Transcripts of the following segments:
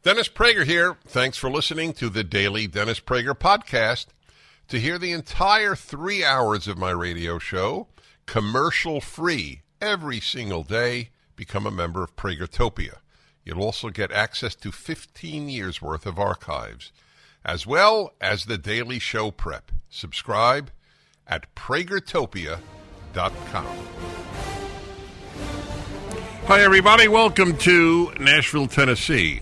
Dennis Prager here. Thanks for listening to the Daily Dennis Prager Podcast. To hear the entire 3 hours of my radio show, commercial-free, every single day, become a member of Pragertopia. You'll also get access to 15 years' worth of archives, as well as the daily show prep. Subscribe at Pragertopia.com. Hi, everybody. Welcome to Nashville, Tennessee,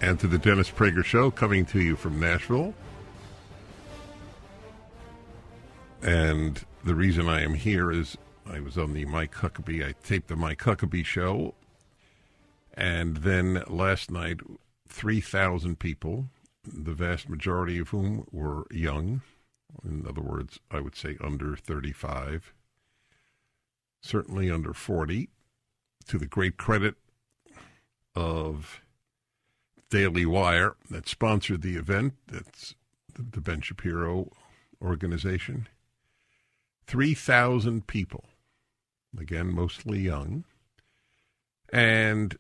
and to the Dennis Prager Show, coming to you from Nashville. And the reason I am here is I was on the Mike Huckabee. I taped the Mike Huckabee Show. And then last night, 3,000 people, the vast majority of whom were young. In other words, I would say under 35, certainly under 40, to the great credit of Daily Wire that sponsored the event. That's the Ben Shapiro organization. 3,000 people, again, mostly young. And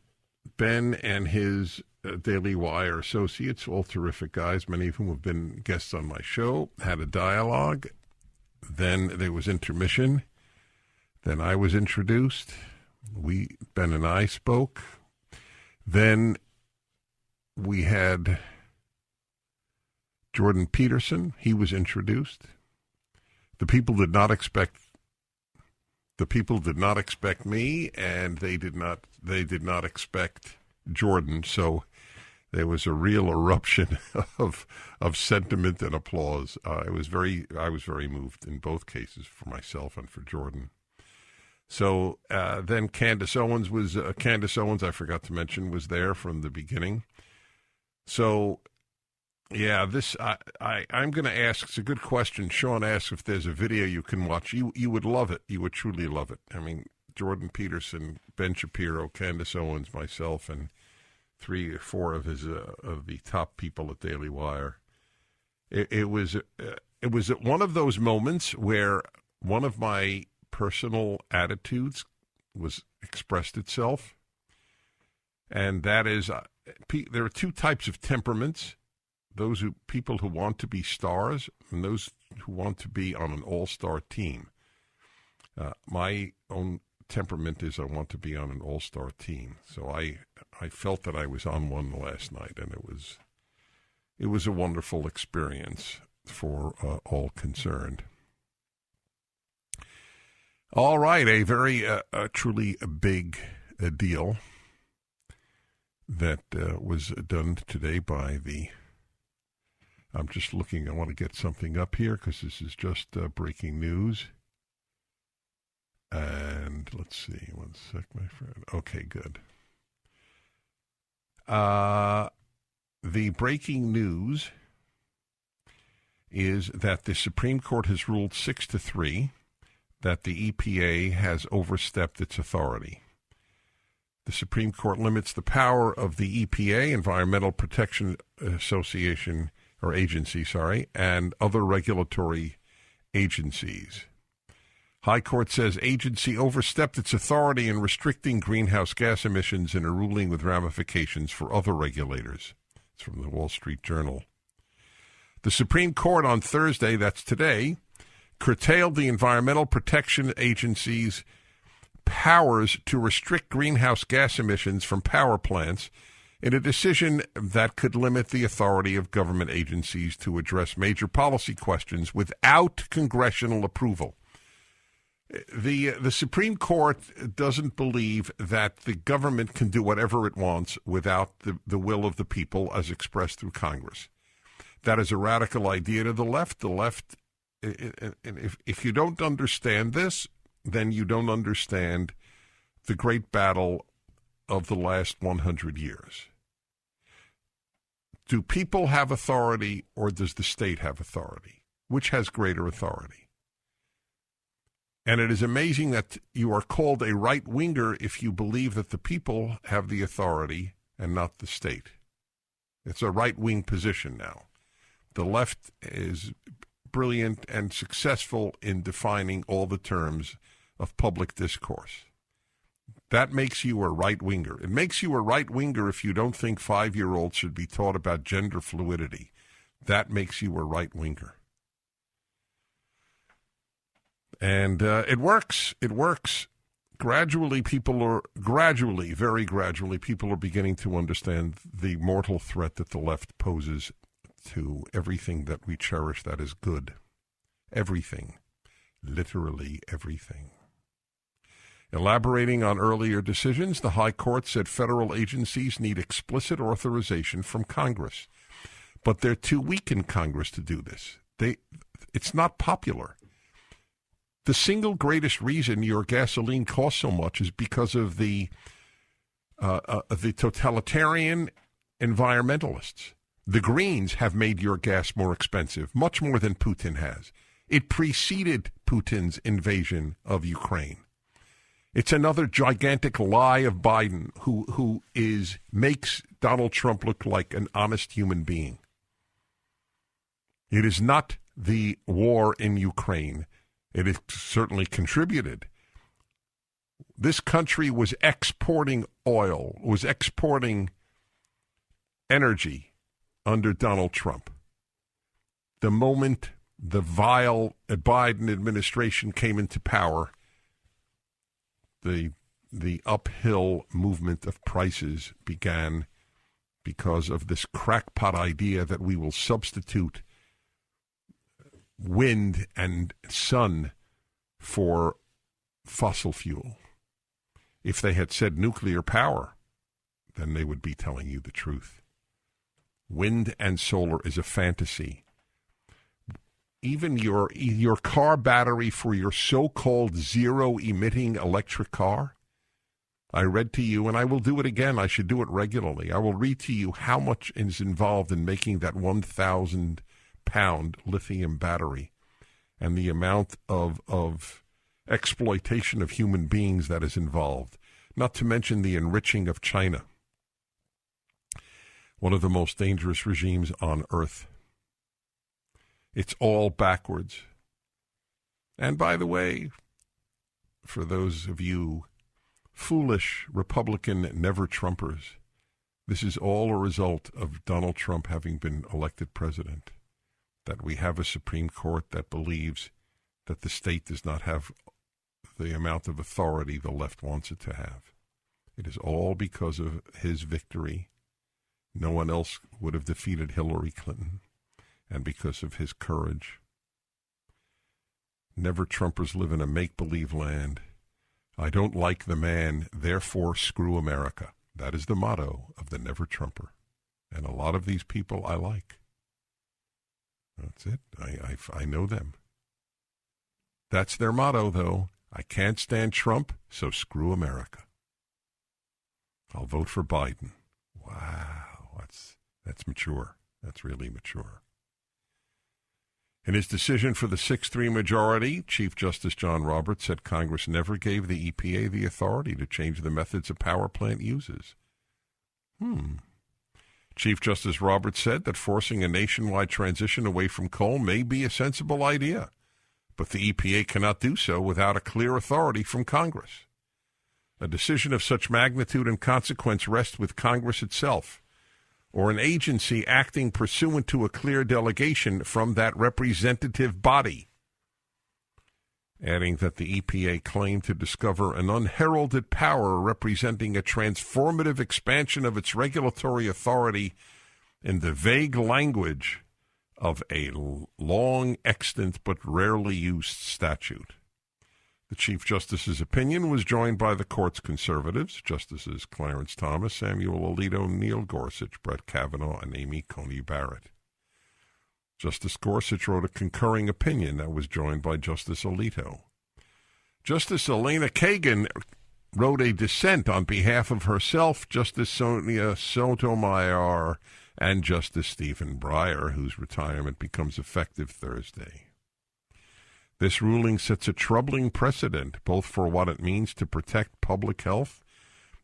Ben and his Daily Wire associates, all terrific guys, many of whom have been guests on my show, had a dialogue. Then there was intermission. Then I was introduced. Ben and I spoke. Then we had Jordan Peterson. He was introduced. The people did not expect me, and they did not expect Jordan. So there was a real eruption of sentiment and applause. I was very moved in both cases, for myself and for Jordan. So then Candace Owens, I forgot to mention, was there from the beginning. So, yeah, I'm going to ask, it's a good question. Sean asks if there's a video you can watch. You would love it. You would truly love it. I mean, Jordan Peterson, Ben Shapiro, Candace Owens, myself, and 3 or 4 of the top people at Daily Wire. It was one of those moments where one of my personal attitudes was expressed itself, and that is there are 2 types of temperaments: people who want to be stars and those who want to be on an all-star team. My own temperament is I want to be on an all-star team, so I felt that I was on one last night, and it was a wonderful experience for all concerned. All right, a very, truly a big deal that was done today by I'm just looking, I want to get something up here because this is just breaking news. And let's see, one sec, my friend. Okay, good. The breaking news is that the Supreme Court has ruled 6-3 that the EPA has overstepped its authority. The Supreme Court limits the power of the EPA, Environmental Protection Association, or agency, and other regulatory agencies. High Court says agency overstepped its authority in restricting greenhouse gas emissions in a ruling with ramifications for other regulators. It's from the Wall Street Journal. The Supreme Court on Thursday, that's today, curtailed the Environmental Protection Agency's powers to restrict greenhouse gas emissions from power plants in a decision that could limit the authority of government agencies to address major policy questions without congressional approval. The Supreme Court doesn't believe that the government can do whatever it wants without the will of the people as expressed through Congress. That is a radical idea to the left. The left, if you don't understand this, then you don't understand the great battle of the last 100 years. Do people have authority, or does the state have authority? Which has greater authority? And it is amazing that you are called a right-winger if you believe that the people have the authority and not the state. It's a right-wing position now. The left is brilliant and successful in defining all the terms of public discourse. That makes you a right-winger. It makes you a right-winger if you don't think 5-year-olds should be taught about gender fluidity. That makes you a right-winger. And it works. It works. Very gradually, people are beginning to understand the mortal threat that the left poses to everything that we cherish that is good. Everything. Literally everything. Elaborating on earlier decisions, the High Court said federal agencies need explicit authorization from Congress. But they're too weak in Congress to do this. It's not popular. The single greatest reason your gasoline costs so much is because of the totalitarian environmentalists. The Greens have made your gas more expensive, much more than Putin has. It preceded Putin's invasion of Ukraine. It's another gigantic lie of Biden, who makes Donald Trump look like an honest human being. It is not the war in Ukraine. It has certainly contributed. This country was exporting oil, was exporting energy under Donald Trump. The moment the vile Biden administration came into power, the uphill movement of prices began because of this crackpot idea that we will substitute wind and sun for fossil fuel. If they had said nuclear power, then they would be telling you the truth. Wind and solar is a fantasy. Even your car battery for your so-called zero-emitting electric car, I read to you, and I will do it again. I should do it regularly. I will read to you how much is involved in making that 1,000-pound lithium battery and the amount of exploitation of human beings that is involved, not to mention the enriching of China, one of the most dangerous regimes on earth. It's all backwards. And by the way, for those of you foolish Republican never-Trumpers, this is all a result of Donald Trump having been elected president, that we have a Supreme Court that believes that the state does not have the amount of authority the left wants it to have. It is all because of his victory. No one else would have defeated Hillary Clinton. And because of his courage. Never-Trumpers live in a make-believe land. I don't like the man, therefore screw America. That is the motto of the never-Trumper. And a lot of these people I like. That's it. I know them. That's their motto, though. I can't stand Trump, so screw America. I'll vote for Biden. Wow, that's mature. That's really mature. In his decision for the 6-3 majority, Chief Justice John Roberts said Congress never gave the EPA the authority to change the methods a power plant uses. Chief Justice Roberts said that forcing a nationwide transition away from coal may be a sensible idea, but the EPA cannot do so without a clear authority from Congress. A decision of such magnitude and consequence rests with Congress itself, or an agency acting pursuant to a clear delegation from that representative body. Adding that the EPA claimed to discover an unheralded power representing a transformative expansion of its regulatory authority in the vague language of a long extant but rarely used statute. The Chief Justice's opinion was joined by the court's conservatives, Justices Clarence Thomas, Samuel Alito, Neil Gorsuch, Brett Kavanaugh, and Amy Coney Barrett. Justice Gorsuch wrote a concurring opinion that was joined by Justice Alito. Justice Elena Kagan wrote a dissent on behalf of herself, Justice Sonia Sotomayor, and Justice Stephen Breyer, whose retirement becomes effective Thursday. This ruling sets a troubling precedent, both for what it means to protect public health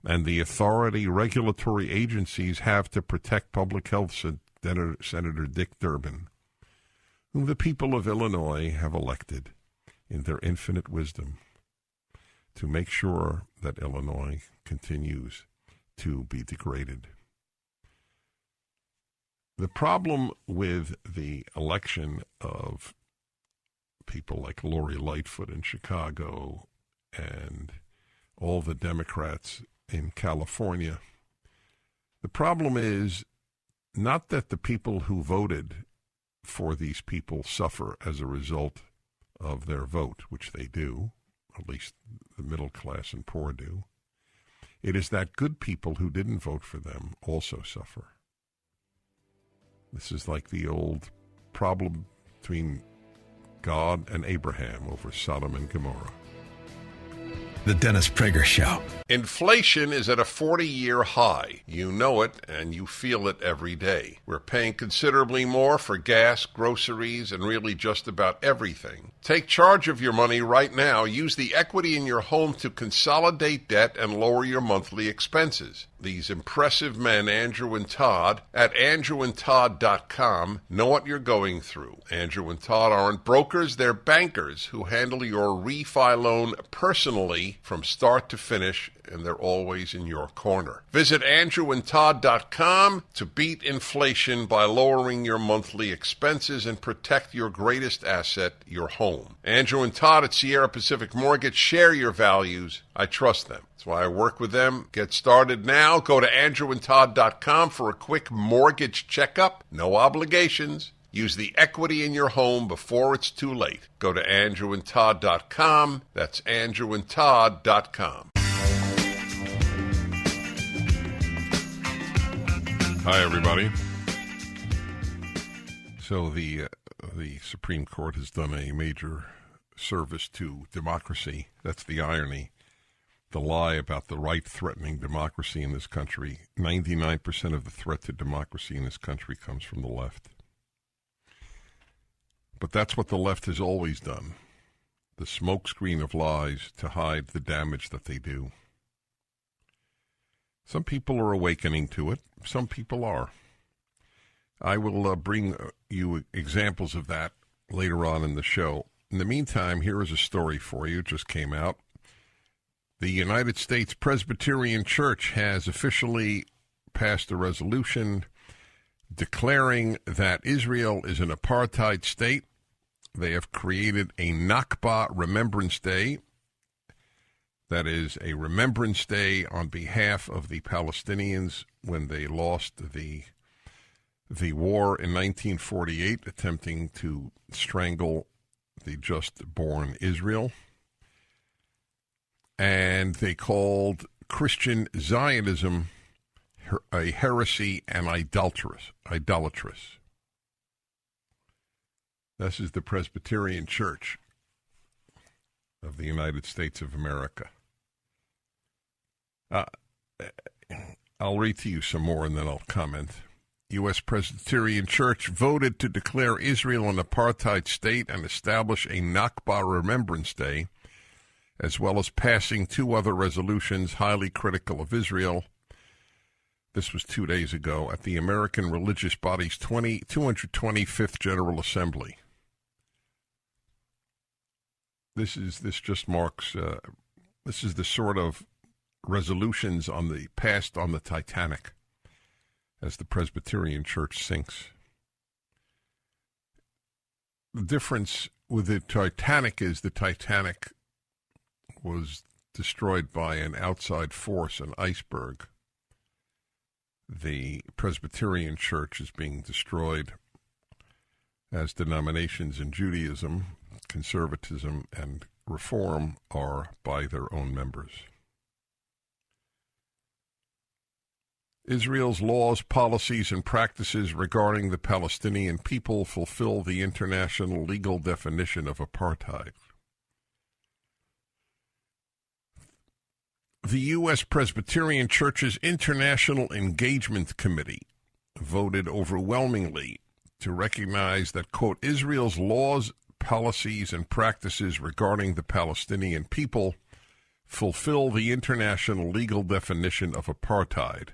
and the authority regulatory agencies have to protect public health, said Senator Dick Durbin, whom the people of Illinois have elected in their infinite wisdom. to make sure that Illinois continues to be degraded. The problem with the election of people like Lori Lightfoot in Chicago and all the Democrats in California, the problem is not that the people who voted for these people suffer as a result of their vote, which they do, at least the middle class and poor do. It is that good people who didn't vote for them also suffer. This is like the old problem between God and Abraham over Sodom and Gomorrah. The Dennis Prager Show. Inflation is at a 40-year high. You know it, and you feel it every day. We're paying considerably more for gas, groceries, and really just about everything. Take charge of your money right now. Use the equity in your home to consolidate debt and lower your monthly expenses. These impressive men, Andrew and Todd, at andrewandtodd.com, know what you're going through. Andrew and Todd aren't brokers, they're bankers who handle your refi loan personally from start to finish, and they're always in your corner. Visit andrewandtodd.com to beat inflation by lowering your monthly expenses and protect your greatest asset, your home. Andrew and Todd at Sierra Pacific Mortgage share your values. I trust them. That's why I work with them. Get started now. Go to andrewandtodd.com for a quick mortgage checkup. No obligations. Use the equity in your home before it's too late. Go to andrewandtodd.com. That's andrewandtodd.com. Hi, everybody. So the Supreme Court has done a major service to democracy. That's the irony. The lie about the right threatening democracy in this country. 99% of the threat to democracy in this country comes from the left. But that's what the left has always done. The smokescreen of lies to hide the damage that they do. Some people are awakening to it. Some people are. I will bring you examples of that later on in the show. In the meantime, here is a story for you. It just came out. The United States Presbyterian Church has officially passed a resolution declaring that Israel is an apartheid state. They have created a Nakba Remembrance Day. That is a remembrance day on behalf of the Palestinians when they lost the war in 1948, attempting to strangle the just-born Israel. And they called Christian Zionism a heresy and idolatrous. This is the Presbyterian Church of the United States of America. I'll read to you some more and then I'll comment. U.S. Presbyterian Church voted to declare Israel an apartheid state and establish a Nakba Remembrance Day, as well as passing two other resolutions highly critical of Israel. This was 2 days ago at the American Religious Body's 225th General Assembly. This just marks, this is the sort of resolutions passed on the Titanic as the Presbyterian Church sinks. The difference with the Titanic is the Titanic was destroyed by an outside force, an iceberg. The Presbyterian Church is being destroyed as denominations in Judaism, conservatism, and reform are by their own members. Israel's laws, policies, and practices regarding the Palestinian people fulfill the international legal definition of apartheid. The U.S. Presbyterian Church's International Engagement Committee voted overwhelmingly to recognize that, quote, Israel's laws, policies, and practices regarding the Palestinian people fulfill the international legal definition of apartheid,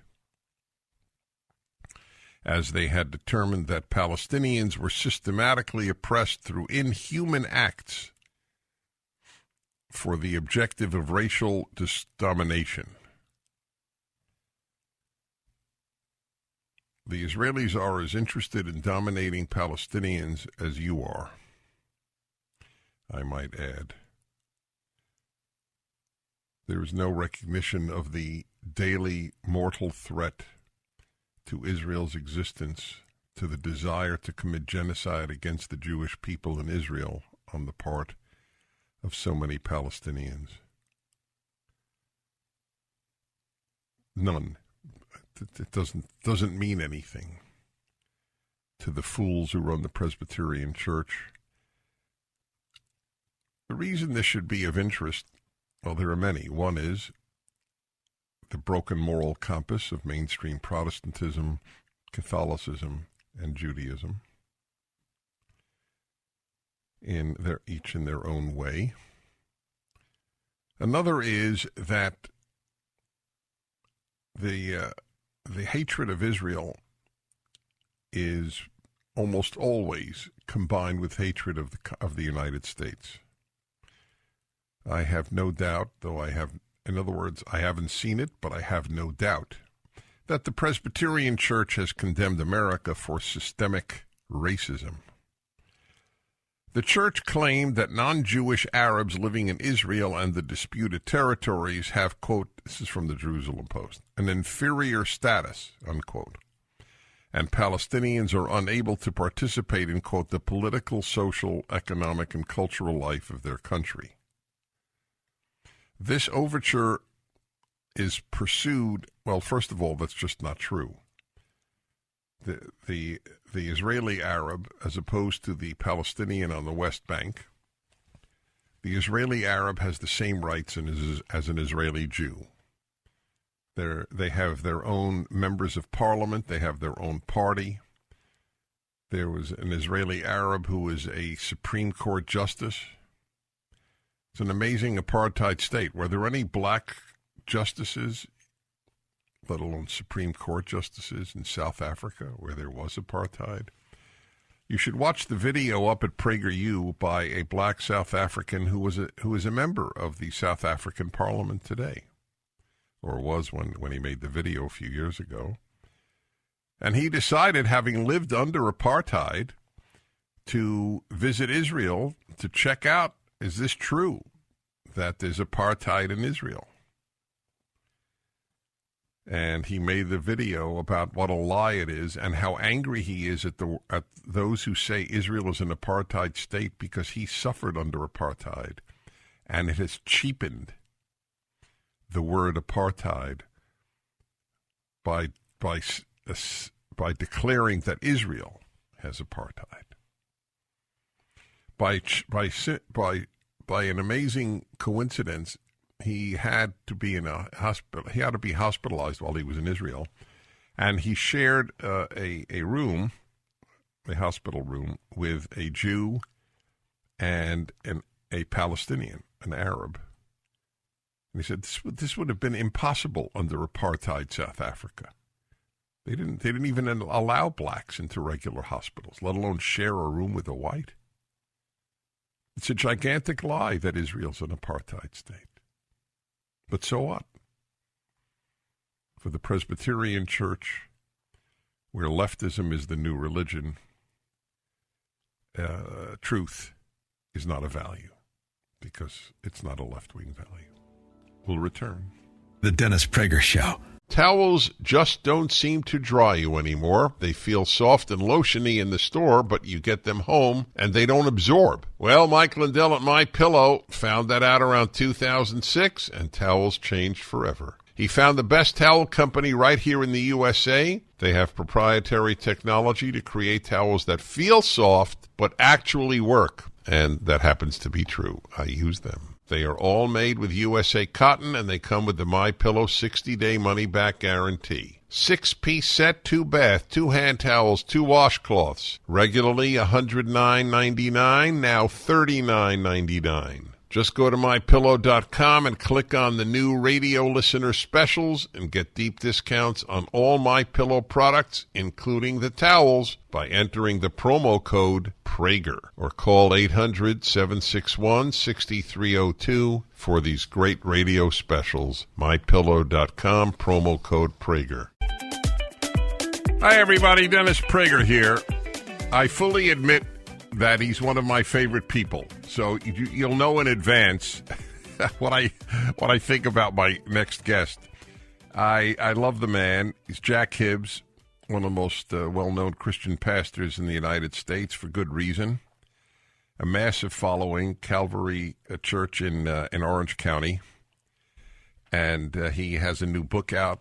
as they had determined that Palestinians were systematically oppressed through inhuman acts, for the objective of racial domination. The Israelis are as interested in dominating Palestinians as you are, I might add. There is no recognition of the daily mortal threat to Israel's existence, to the desire to commit genocide against the Jewish people in Israel on the part of so many Palestinians. None. It doesn't mean anything to the fools who run the Presbyterian Church. The reason this should be of interest, well, there are many. One is the broken moral compass of mainstream Protestantism, Catholicism, and Judaism, each in their own way. Another is that the hatred of Israel is almost always combined with hatred of the United States. I have no doubt, in other words, I haven't seen it, but I have no doubt that the Presbyterian Church has condemned America for systemic racism. The church claimed that non-Jewish Arabs living in Israel and the disputed territories have, quote, this is from the Jerusalem Post, an inferior status, unquote, and Palestinians are unable to participate in, quote, the political, social, economic, and cultural life of their country. This overture is pursued, well, first of all, that's just not true. The Israeli Arab, as opposed to the Palestinian on the West Bank, the Israeli Arab has the same rights as an Israeli Jew. They have their own members of parliament. They have their own party. There was an Israeli Arab who was a Supreme Court justice. It's an amazing apartheid state. Were there any black justices, let alone Supreme Court justices, in South Africa where there was apartheid? You should watch the video up at PragerU by a black South African who is a member of the South African Parliament today, or was when he made the video a few years ago. And he decided, having lived under apartheid, to visit Israel to check out, is this true that there's apartheid in Israel? And he made the video about what a lie it is and how angry he is at those who say Israel is an apartheid state, because he suffered under apartheid, and it has cheapened the word apartheid by declaring that Israel has apartheid. By an amazing coincidence, he had to be in a hospital. He had to be hospitalized while he was in Israel, and he shared a hospital room, with a Jew and a Palestinian, an Arab. And he said this would have been impossible under apartheid South Africa. They didn't even allow blacks into regular hospitals, let alone share a room with a white. It's a gigantic lie that Israel's an apartheid state. But so what? For the Presbyterian Church, where leftism is the new religion, truth is not a value, because it's not a left-wing value. We'll return. The Dennis Prager Show. Towels just don't seem to dry you anymore. They feel soft and lotiony in the store, but you get them home and they don't absorb. Well, Mike Lindell at MyPillow found that out around 2006, and towels changed forever. He found the best towel company right here in the USA. They have proprietary technology to create towels that feel soft but actually work, and that happens to be true. I use them. They are all made with USA cotton, and they come with the MyPillow 60-day money-back guarantee. 6-piece set, 2 bath, 2 hand towels, 2 washcloths. Regularly $109.99, now $39.99. Just go to MyPillow.com and click on the new radio listener specials and get deep discounts on all MyPillow products, including the towels, by entering the promo code Prager, or call 800-761-6302 for these great radio specials. MyPillow.com, promo code Prager. Hi, everybody. Dennis Prager here. I fully admit that he's one of my favorite people, so you'll know in advance what I think about my next guest. I love the man. He's Jack Hibbs, one of the most well-known Christian pastors in the United States, for good reason. A massive following, Calvary Church in Orange County, and he has a new book out,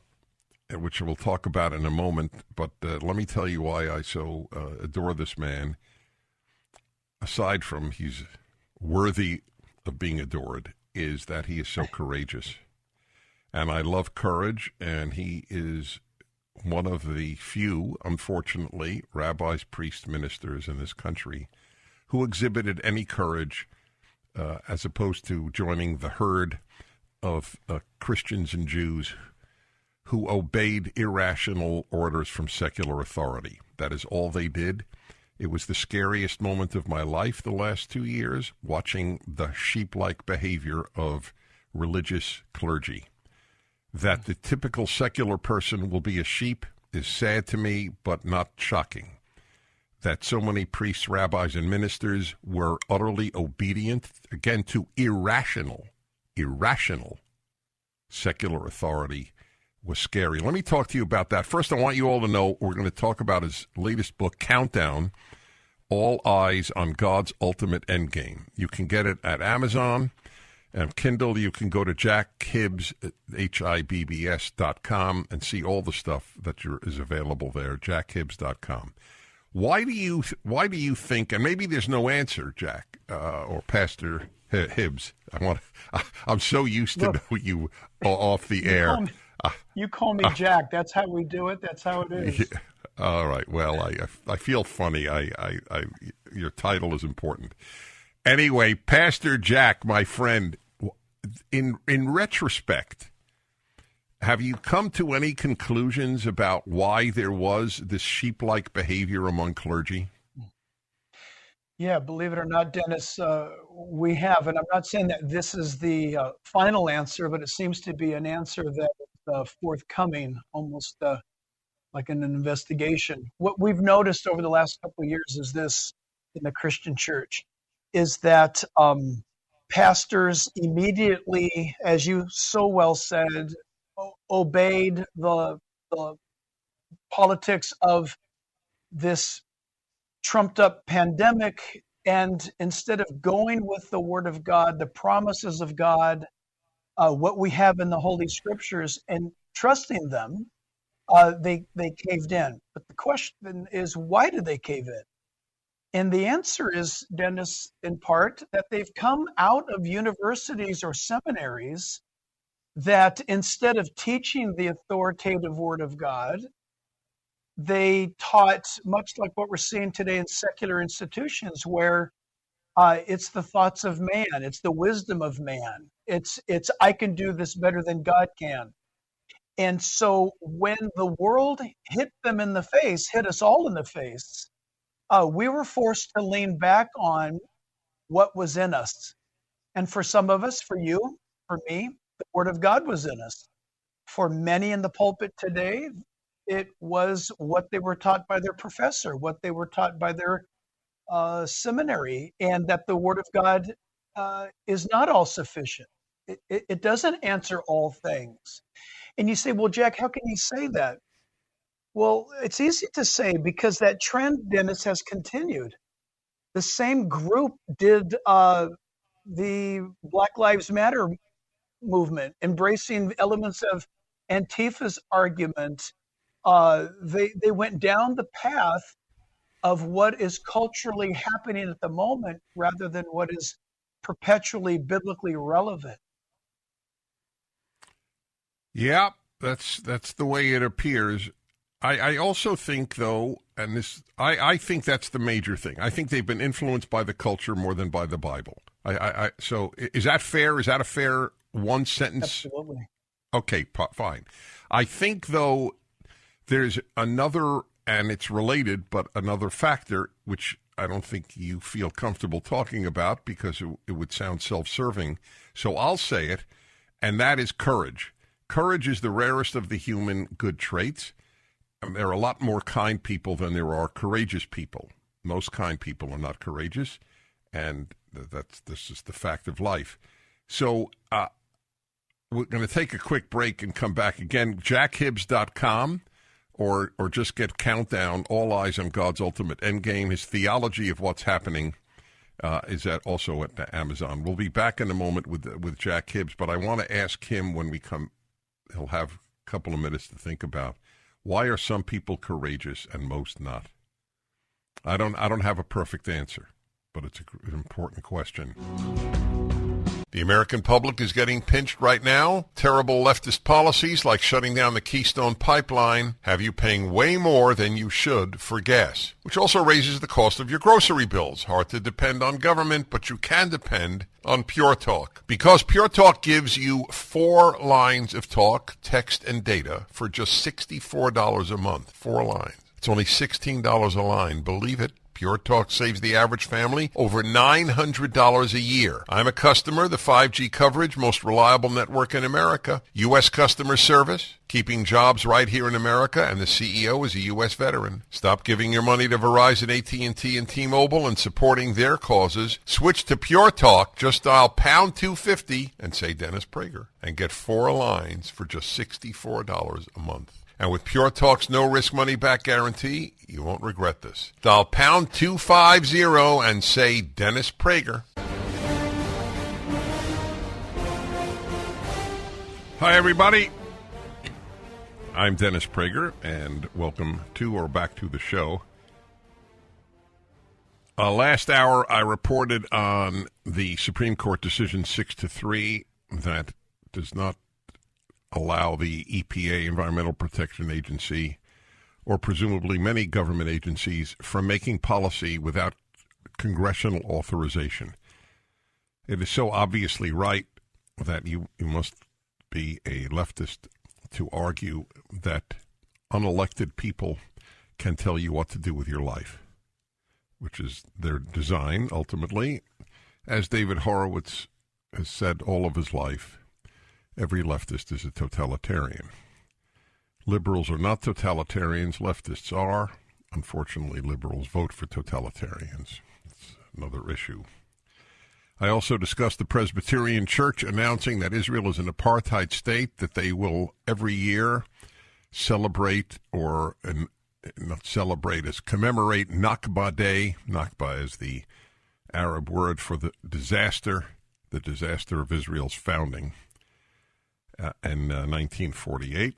which we'll talk about in a moment. But let me tell you why I so adore this man. Aside from he's worthy of being adored, is that he is so courageous. And I love courage, and he is one of the few, unfortunately, rabbis, priests, ministers in this country who exhibited any courage as opposed to joining the herd of Christians and Jews who obeyed irrational orders from secular authority. That is all they did. It was the scariest moment of my life the last 2 years, watching the sheep-like behavior of religious clergy. That the typical secular person will be a sheep is sad to me, but not shocking. That so many priests, rabbis, and ministers were utterly obedient, again, to irrational secular authority was scary. Let me talk to you about that. First, I want you all to know we're going to talk about his latest book, Countdown, All Eyes on God's Ultimate Endgame. You can get it at Amazon and Kindle. You can go to Jack Hibbs, HIBBS.com, and see all the stuff that is available there, jackhibbs.com. Why do you think, and maybe there's no answer, Jack, or Pastor Hibbs. I'm so used to know you off the air. You call me Jack. That's how we do it. That's how it is. Yeah. All right. Well, I feel funny. Your title is important. Anyway, Pastor Jack, my friend, in retrospect, have you come to any conclusions about why there was this sheep-like behavior among clergy? Yeah, believe it or not, Dennis, we have. And I'm not saying that this is the final answer, but it seems to be an answer that is forthcoming, almost like an investigation. What we've noticed over the last couple of years is this in the Christian church, is that pastors immediately, as you so well said, obeyed the politics of this trumped up pandemic, and instead of going with the Word of God, the promises of God, what we have in the Holy Scriptures, and trusting them, they caved in. But the question is, why did they cave in? And the answer is, Dennis, in part, that they've come out of universities or seminaries that instead of teaching the authoritative Word of God, they taught much like what we're seeing today in secular institutions, where it's the thoughts of man, it's the wisdom of man, it's I can do this better than God can. And so when the world hit them in the face, hit us all in the face, we were forced to lean back on what was in us. And for some of us, for you, for me, the Word of God was in us. For many in the pulpit today, it was what they were taught by their professor, what they were taught by their seminary, and that the Word of God is not all sufficient. It doesn't answer all things. And you say, well, Jack, how can you say that? Well, it's easy to say because that trend, Dennis, has continued. The same group did the Black Lives Matter movement, embracing elements of Antifa's argument. They went down the path of what is culturally happening at the moment rather than what is perpetually biblically relevant. Yeah, that's the way it appears. I also think, though, and this I think that's the major thing. I think they've been influenced by the culture more than by the Bible. So is that fair? Is that a fair one sentence? Absolutely. Okay, fine. I think, though, there's another, and it's related, but another factor, which I don't think you feel comfortable talking about because it would sound self-serving. So I'll say it, and that is courage. Courage is the rarest of the human good traits. There are a lot more kind people than there are courageous people. Most kind people are not courageous, and this is the fact of life. So we're going to take a quick break and come back again. JackHibbs.com. Or just get Countdown, All Eyes on God's Ultimate Endgame. His theology of what's happening is also at Amazon. We'll be back in a moment with Jack Hibbs, but I want to ask him when we come, he'll have a couple of minutes to think about, why are some people courageous and most not? I don't have a perfect answer, but it's an important question. The American public is getting pinched right now. Terrible leftist policies like shutting down the Keystone Pipeline have you paying way more than you should for gas, which also raises the cost of your grocery bills. Hard to depend on government, but you can depend on Pure Talk. Because Pure Talk gives you 4 lines of talk, text, and data for just $64 a month. 4 lines. It's only $16 a line. Believe it. Pure Talk saves the average family over $900 a year. I'm a customer, the 5G coverage, most reliable network in America. U.S. customer service, keeping jobs right here in America, and the CEO is a U.S. veteran. Stop giving your money to Verizon, AT&T, and T-Mobile and supporting their causes. Switch to Pure Talk. Just dial pound 250 and say Dennis Prager and get 4 lines for just $64 a month. And with Pure Talk's no-risk money-back guarantee, you won't regret this. Dial pound 250 and say Dennis Prager. Hi, everybody. I'm Dennis Prager, and welcome to or back to the show. Last hour, I reported on the Supreme Court decision 6-3 that does not allow the EPA, Environmental Protection Agency, or presumably many government agencies, from making policy without congressional authorization. It is so obviously right that you must be a leftist to argue that unelected people can tell you what to do with your life, which is their design, ultimately. As David Horowitz has said all of his life, every leftist is a totalitarian. Liberals are not totalitarians. Leftists are. Unfortunately, liberals vote for totalitarians. It's another issue. I also discussed the Presbyterian Church announcing that Israel is an apartheid state, that they will every year celebrate, or not celebrate, as commemorate Nakba Day. Nakba is the Arab word for the disaster of Israel's founding. In 1948,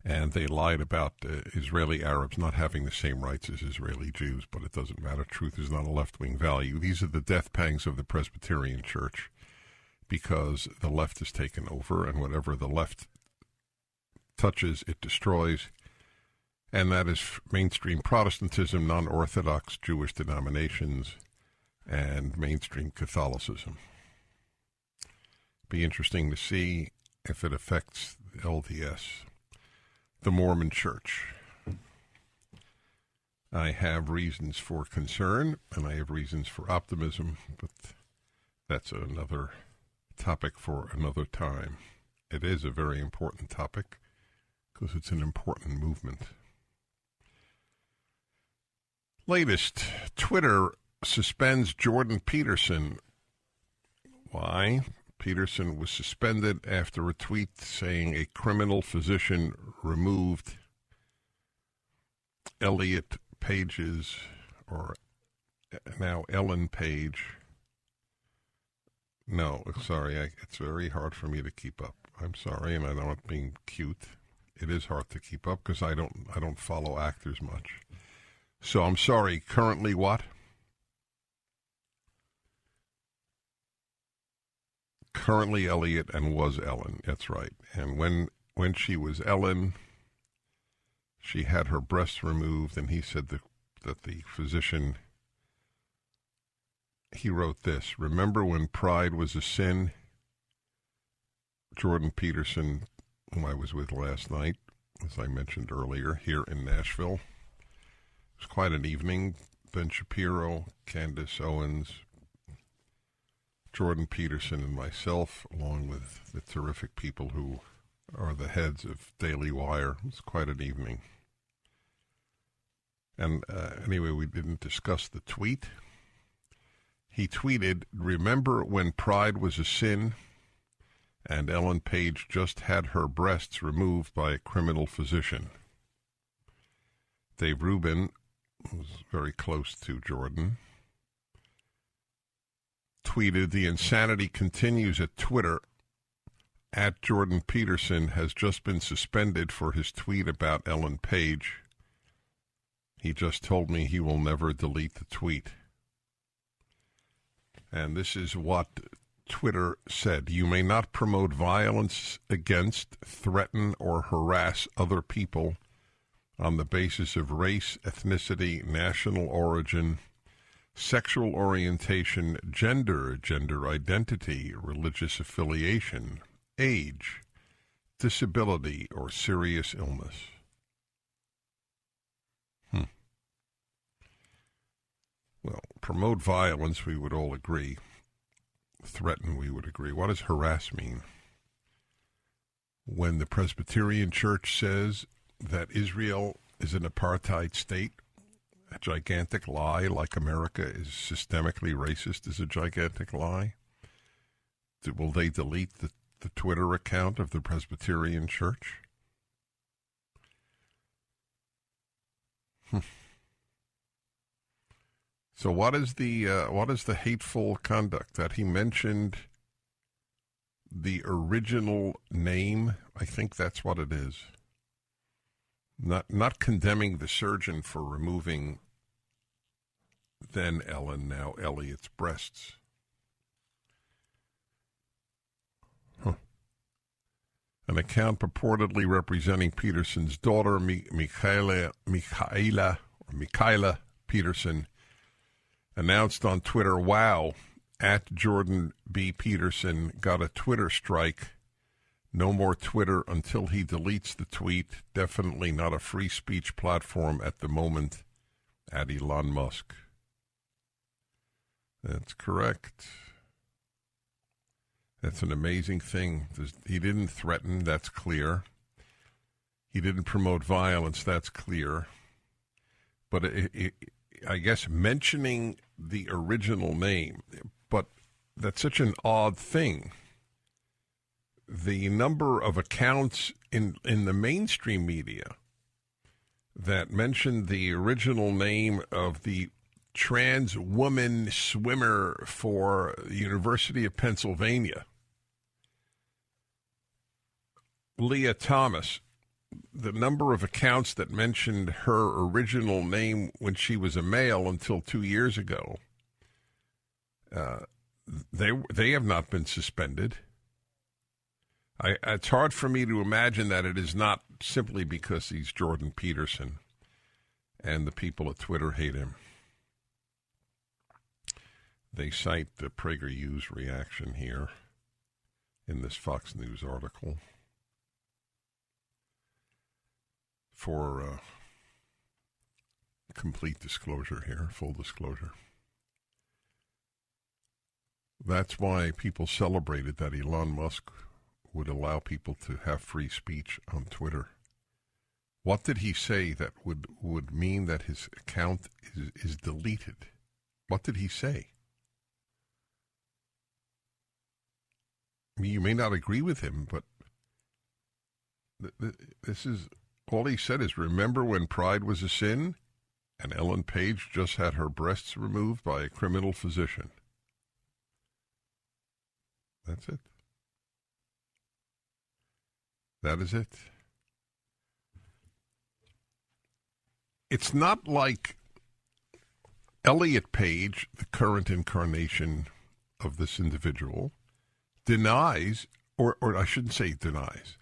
and they lied about Israeli Arabs not having the same rights as Israeli Jews, but it doesn't matter. Truth is not a left-wing value. These are the death pangs of the Presbyterian Church, because the left has taken over, and whatever the left touches, it destroys, and that is mainstream Protestantism, non-Orthodox Jewish denominations, and mainstream Catholicism. Be interesting to see if it affects LDS, the Mormon Church. I have reasons for concern, and I have reasons for optimism, but that's another topic for another time. It is a very important topic because it's an important movement. Latest, Twitter suspends Jordan Peterson. Why? Peterson was suspended after a tweet saying a criminal physician removed Elliot Page's, or now Ellen Page. No, sorry, it's very hard for me to keep up. I'm sorry, and I'm not being cute. It is hard to keep up because I don't follow actors much. So I'm sorry. Currently what? Currently Elliot and was Ellen. That's right. And when she was Ellen, she had her breasts removed, and he said that the physician, he wrote this: "Remember when pride was a sin?" Jordan Peterson, whom I was with last night, as I mentioned earlier, here in Nashville, was quite an evening. Ben Shapiro, Candace Owens, Jordan Peterson, and myself, along with the terrific people who are the heads of Daily Wire. It was quite an evening. And anyway, we didn't discuss the tweet. He tweeted, "Remember when pride was a sin and Ellen Page just had her breasts removed by a criminal physician?" Dave Rubin was very close to Jordan. Tweeted, "The insanity continues at Twitter. At Jordan Peterson has just been suspended for his tweet about Ellen Page. He just told me he will never delete the tweet." And this is what Twitter said: "You may not promote violence against, threaten, or harass other people on the basis of race, ethnicity, national origin, sexual orientation, gender identity, religious affiliation, age, disability, or serious illness." Well, promote violence, we would all agree. Threaten, we would agree. What does harass mean? When the Presbyterian Church says that Israel is an apartheid state, a gigantic lie, like America is systemically racist, is a gigantic lie. Will they delete the Twitter account of the Presbyterian Church? So what is the hateful conduct? That he mentioned the original name? I think that's what it is. Not condemning the surgeon for removing then Ellen, now Elliot's breasts. An account purportedly representing Peterson's daughter, Michaela Peterson, announced on Twitter, "Wow, at Jordan B. Peterson got a Twitter strike. No more Twitter until he deletes the tweet. Definitely not a free speech platform at the moment. At Elon Musk." That's correct. That's an amazing thing. He didn't threaten, that's clear. He didn't promote violence, that's clear. But I guess mentioning the original name, but that's such an odd thing. The number of accounts in the mainstream media that mentioned the original name of the trans woman swimmer for the University of Pennsylvania, Leah Thomas, the number of accounts that mentioned her original name when she was a male until 2 years ago, they have not been suspended. It's hard for me to imagine that it is not simply because he's Jordan Peterson and the people at Twitter hate him. They cite the PragerU's reaction here in this Fox News article for complete disclosure here, full disclosure. That's why people celebrated that Elon Musk would allow people to have free speech on Twitter. What did he say that would mean that his account is deleted? What did he say? I mean, you may not agree with him, but this is, all he said is, "Remember when pride was a sin and Ellen Page just had her breasts removed by a criminal physician?" That's it. That is it. It's not like Elliot Page, the current incarnation of this individual, denies, or I shouldn't say denies,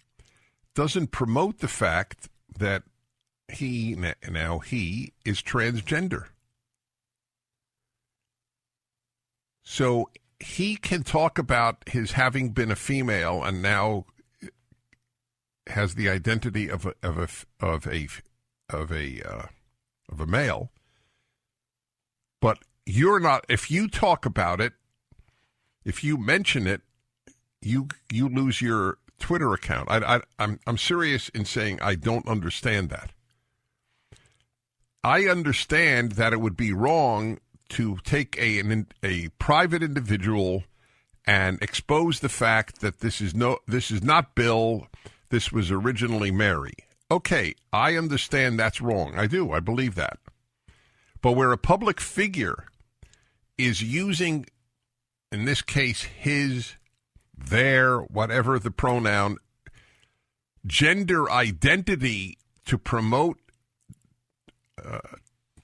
doesn't promote the fact that he is transgender. So he can talk about his having been a female and now has the identity of a of a male. But you're not, if you talk about it, if you mention it, you lose your Twitter account. I'm serious in saying I don't understand that. I understand that it would be wrong to take a private individual and expose the fact that this is not Bill, this was originally Mary. Okay, I understand that's wrong. I do. I believe that. But where a public figure is using, in this case, his, their, whatever the pronoun, gender identity to promote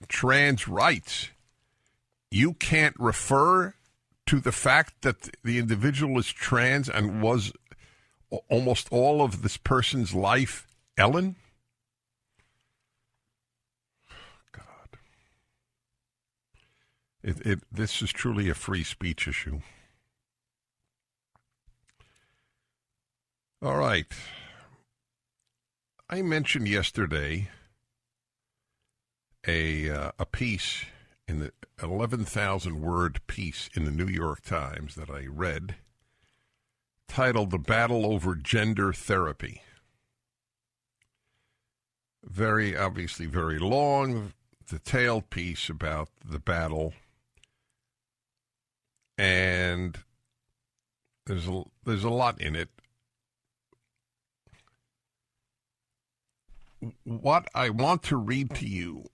trans rights, you can't refer to the fact that the individual is trans and was almost all of this person's life Ellen? God. This is truly a free speech issue. All right. I mentioned yesterday a piece in the 11,000-word piece in the New York Times that I read titled "The Battle Over Gender Therapy." Very, obviously very long, detailed piece about the battle. And there's a lot in it. What I want to read to you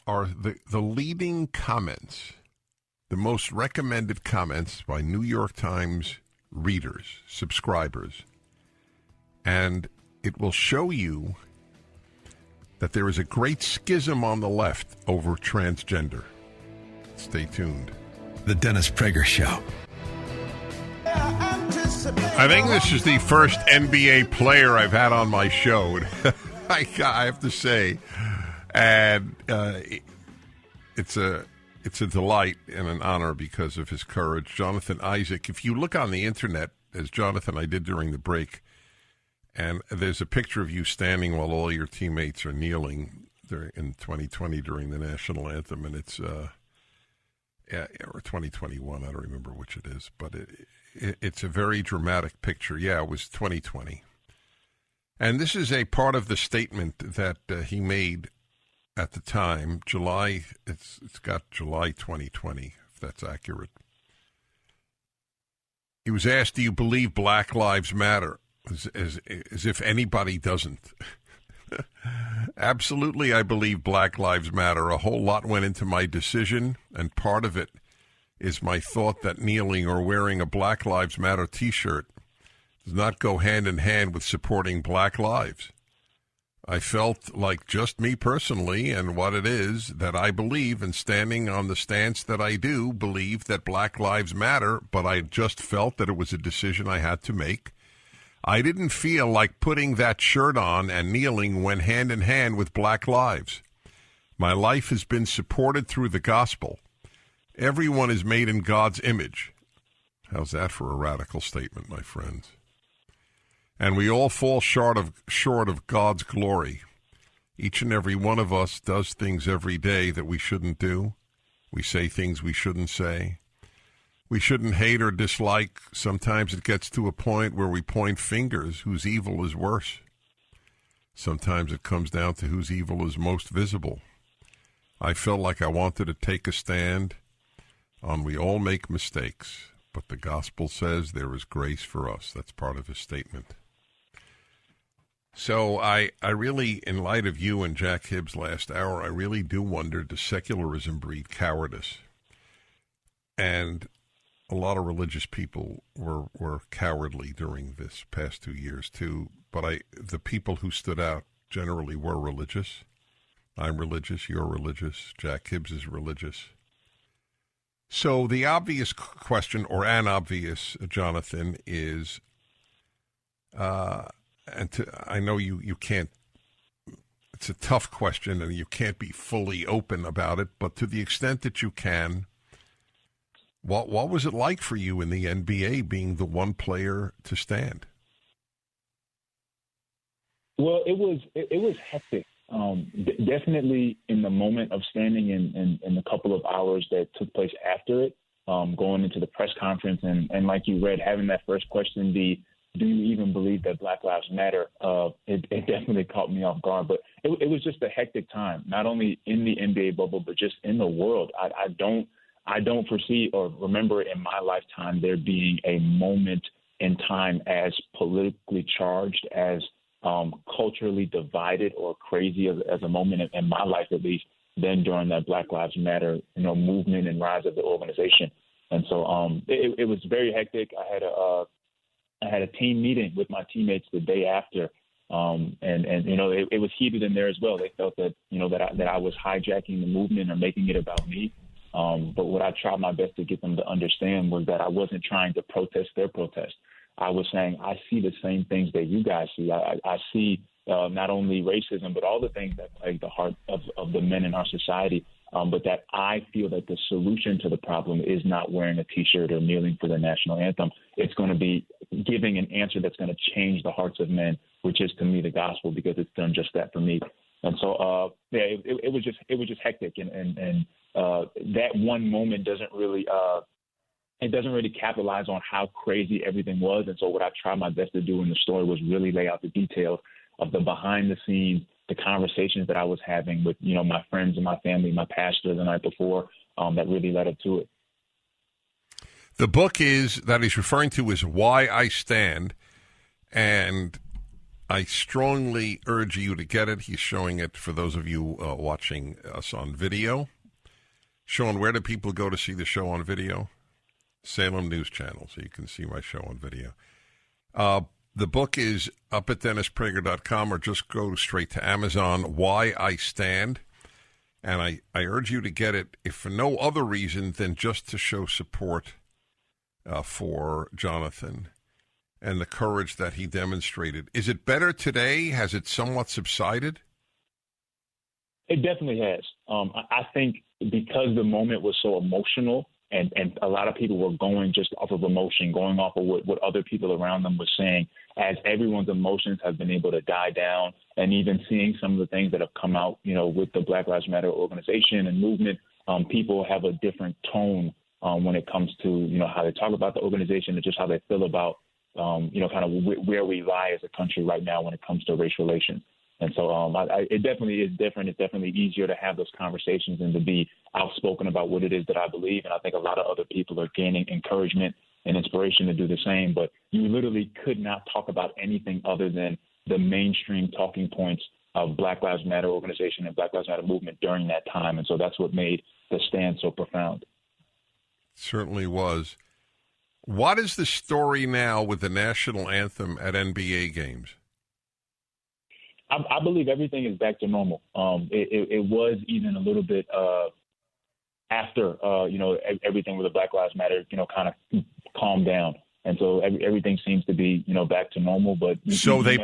are the leading comments, the most recommended comments by New York Times readers, subscribers. And it will show you that there is a great schism on the left over transgender. Stay tuned. The Dennis Prager Show. I think this is the first NBA player I've had on my show. I have to say, and it's a delight and an honor because of his courage. Jonathan Isaac, if you look on the internet, as Jonathan I did during the break, and there's a picture of you standing while all your teammates are kneeling in 2020 during the national anthem, and it's or 2021, I don't remember which it is, but it's a very dramatic picture. Yeah, it was 2020. And this is a part of the statement that he made at the time, July, it's got July 2020, if that's accurate. He was asked, do you believe Black Lives Matter? As if anybody doesn't. Absolutely, I believe Black Lives Matter. A whole lot went into my decision, and part of it is my thought that kneeling or wearing a Black Lives Matter T-shirt does not go hand in hand with supporting black lives. I felt like just me personally and what it is that I believe, and standing on the stance that I do believe that Black Lives Matter, but I just felt that it was a decision I had to make. I didn't feel like putting that shirt on and kneeling went hand in hand with black lives. My life has been supported through the gospel. Everyone is made in God's image. How's that for a radical statement, my friends? And we all fall short of God's glory. Each and every one of us does things every day that we shouldn't do. We say things we shouldn't say. We shouldn't hate or dislike. Sometimes it gets to a point where we point fingers whose evil is worse. Sometimes it comes down to whose evil is most visible. I felt like I wanted to take a stand on we all make mistakes, but the gospel says there is grace for us. That's part of his statement. So I really, in light of you and Jack Hibbs last hour, I really do wonder, does secularism breed cowardice? And a lot of religious people were cowardly during this past 2 years, too. But the people who stood out generally were religious. I'm religious. You're religious. Jack Hibbs is religious. So the obvious question, or an obvious, Jonathan, is, I know you can't, it's a tough question and you can't be fully open about it, but to the extent that you can, what was it like for you in the NBA being the one player to stand? Well, it was hectic. Definitely in the moment of standing in the couple of hours that took place after it, going into the press conference and like you read, having that first question be, do you even believe that Black Lives Matter? It definitely caught me off guard, but it was just a hectic time, not only in the NBA bubble, but just in the world. I don't foresee or remember in my lifetime there being a moment in time as politically charged, as culturally divided or crazy as a moment in my life, at least, than during that Black Lives Matter, movement and rise of the organization. And so it was very hectic. I had a team meeting with my teammates the day after, and it was heated in there as well. They felt that that I was hijacking the movement or making it about me. But what I tried my best to get them to understand was that I wasn't trying to protest their protest. I was saying, I see the same things that you guys see. I see not only racism, but all the things that plague the heart of the men in our society. But that I feel that the solution to the problem is not wearing a T-shirt or kneeling for the national anthem. It's going to be giving an answer that's going to change the hearts of men, which is to me the gospel, because it's done just that for me. And so, it was just hectic, and that one moment doesn't really capitalize on how crazy everything was. And so what I tried my best to do in the story was really lay out the details of the behind the scenes, the conversations that I was having with, my friends and my family, my pastor the night before, that really led up to it. The book that he's referring to is Why I Stand, and I strongly urge you to get it. He's showing it for those of you watching us on video. Sean, where do people go to see the show on video? Salem News Channel, so you can see my show on video. The book is up at DennisPrager.com, or just go straight to Amazon, Why I Stand. And I urge you to get it, if for no other reason than just to show support for Jonathan and the courage that he demonstrated. Is it better today? Has it somewhat subsided? It definitely has. I think because the moment was so emotional, and a lot of people were going just off of emotion, going off of what other people around them were saying, as everyone's emotions have been able to die down, and even seeing some of the things that have come out, with the Black Lives Matter organization and movement, people have a different tone when it comes to, how they talk about the organization and just how they feel about, kind of where we lie as a country right now when it comes to race relations. And so it definitely is different. It's definitely easier to have those conversations and to be outspoken about what it is that I believe. And I think a lot of other people are gaining encouragement and inspiration to do the same. But you literally could not talk about anything other than the mainstream talking points of Black Lives Matter organization and Black Lives Matter movement during that time. And so that's what made the stand so profound. Certainly was. What is the story now with the national anthem at NBA games? I believe everything is back to normal. It was even a little bit after, everything with the Black Lives Matter, kind of calmed down. And so everything seems to be, back to normal. But so they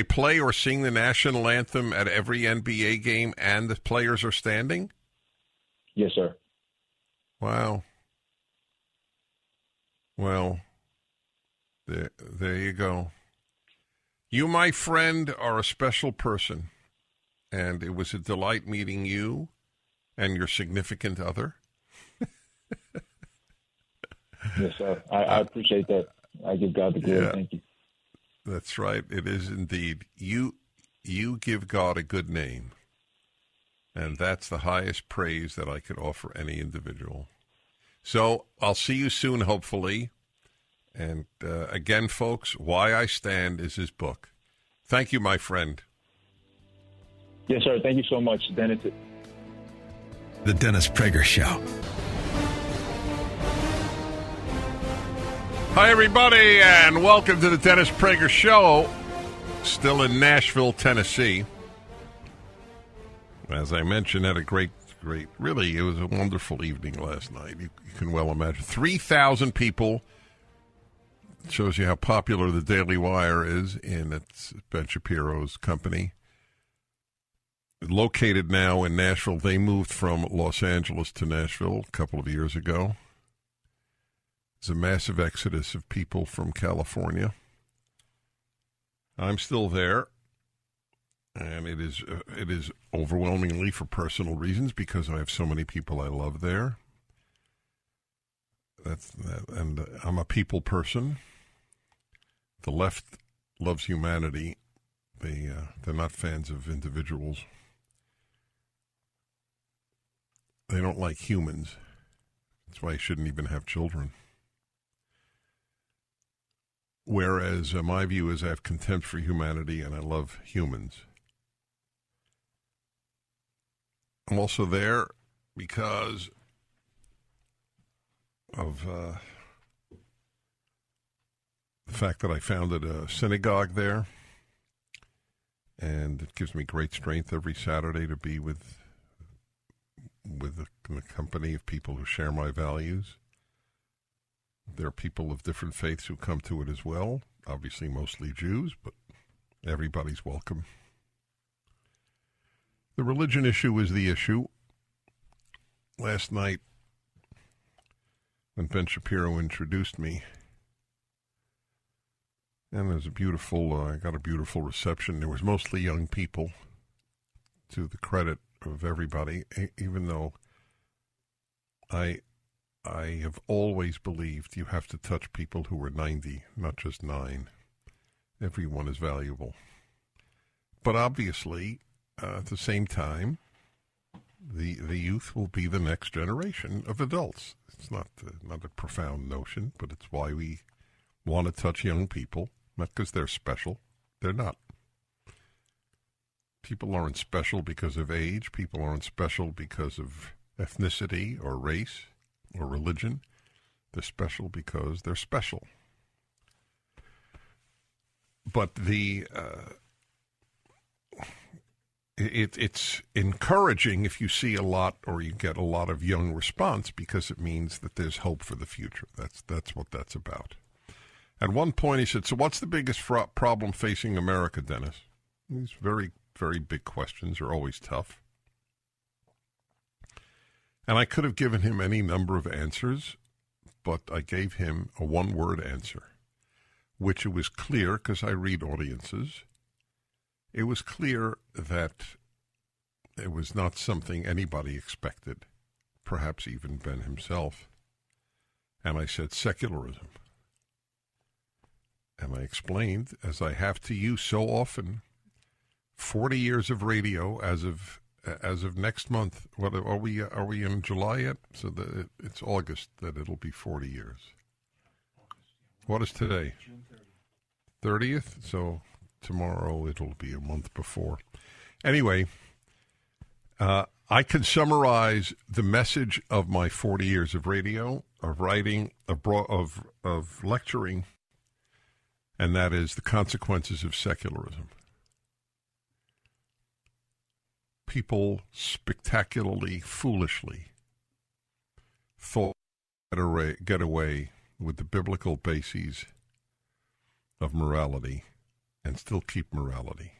play or sing the national anthem at every NBA game, and the players are standing? Yes, sir. Wow. Well, there you go. You, my friend, are a special person, and it was a delight meeting you and your significant other. Yes, sir. I appreciate that. I give God the glory. Yeah, thank you. That's right. It is indeed. You give God a good name, and that's the highest praise that I could offer any individual. So I'll see you soon, hopefully. And again, folks, Why I Stand is his book. Thank you, my friend. Yes, sir. Thank you so much, Dennis. The Dennis Prager Show. Hi, everybody, and welcome to the Dennis Prager Show. Still in Nashville, Tennessee. As I mentioned, had a great, really, it was a wonderful evening last night. You can well imagine. 3,000 people. Shows you how popular the Daily Wire is in its Ben Shapiro's company. Located now in Nashville. They moved from Los Angeles to Nashville a couple of years ago. There's a massive exodus of people from California. I'm still there. And it is overwhelmingly for personal reasons because I have so many people I love there. And I'm a people person. The left loves humanity. They're not fans of individuals. They don't like humans. That's why you shouldn't even have children. Whereas my view is I have contempt for humanity and I love humans. I'm also there because of the fact that I founded a synagogue there, and it gives me great strength every Saturday to be with the company of people who share my values. There are people of different faiths who come to it as well, obviously mostly Jews, but everybody's welcome. The religion issue is the issue. Last night, when Ben Shapiro introduced me, and it was I got a beautiful reception. There was mostly young people, to the credit of everybody, even though I have always believed you have to touch people who are 90, not just 9. Everyone is valuable. But obviously, at the same time, the youth will be the next generation of adults. It's not a profound notion, but it's why we want to touch young people, not because they're special. They're not. People aren't special because of age. People aren't special because of ethnicity or race or religion. They're special because they're special. But it's encouraging if you see a lot or you get a lot of young response, because it means that there's hope for the future. That's what that's about. At one point he said, so what's the biggest problem facing America, Dennis? These very, very big questions are always tough. And I could have given him any number of answers, but I gave him a one-word answer, which it was clear, because I read audiences, it was clear that it was not something anybody expected, perhaps even Ben himself. And I said secularism. And I explained, as I have to you so often, 40 years of radio as of next month. What are we in July yet? So it's August that it'll be 40 years. What is today? June 30th. So tomorrow it'll be a month before. Anyway, I can summarize the message of my 40 years of radio, of writing, of lecturing, and that is the consequences of secularism. People spectacularly, foolishly thought get away with the biblical bases of morality and still keep morality.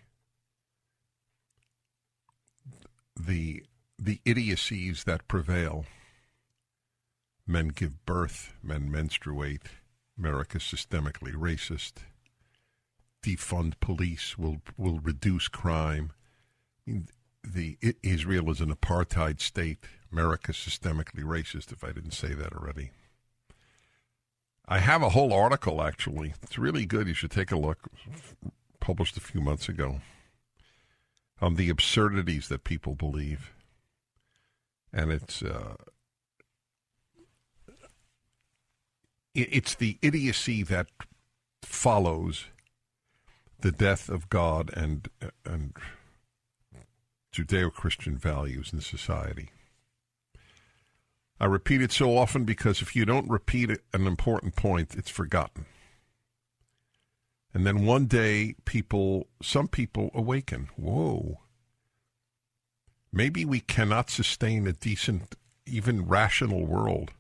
The idiocies that prevail: men give birth, men menstruate, America's systemically racist, defund police will reduce crime. Israel is an apartheid state. America's systemically racist, if I didn't say that already. I have a whole article, actually. It's really good. You should take a look. Published a few months ago on the absurdities that people believe. And it's the idiocy that follows the death of God and Judeo-Christian values in society. I repeat it so often because if you don't repeat an important point, it's forgotten. And then one day, some people awaken. Whoa. Maybe we cannot sustain a decent, even rational world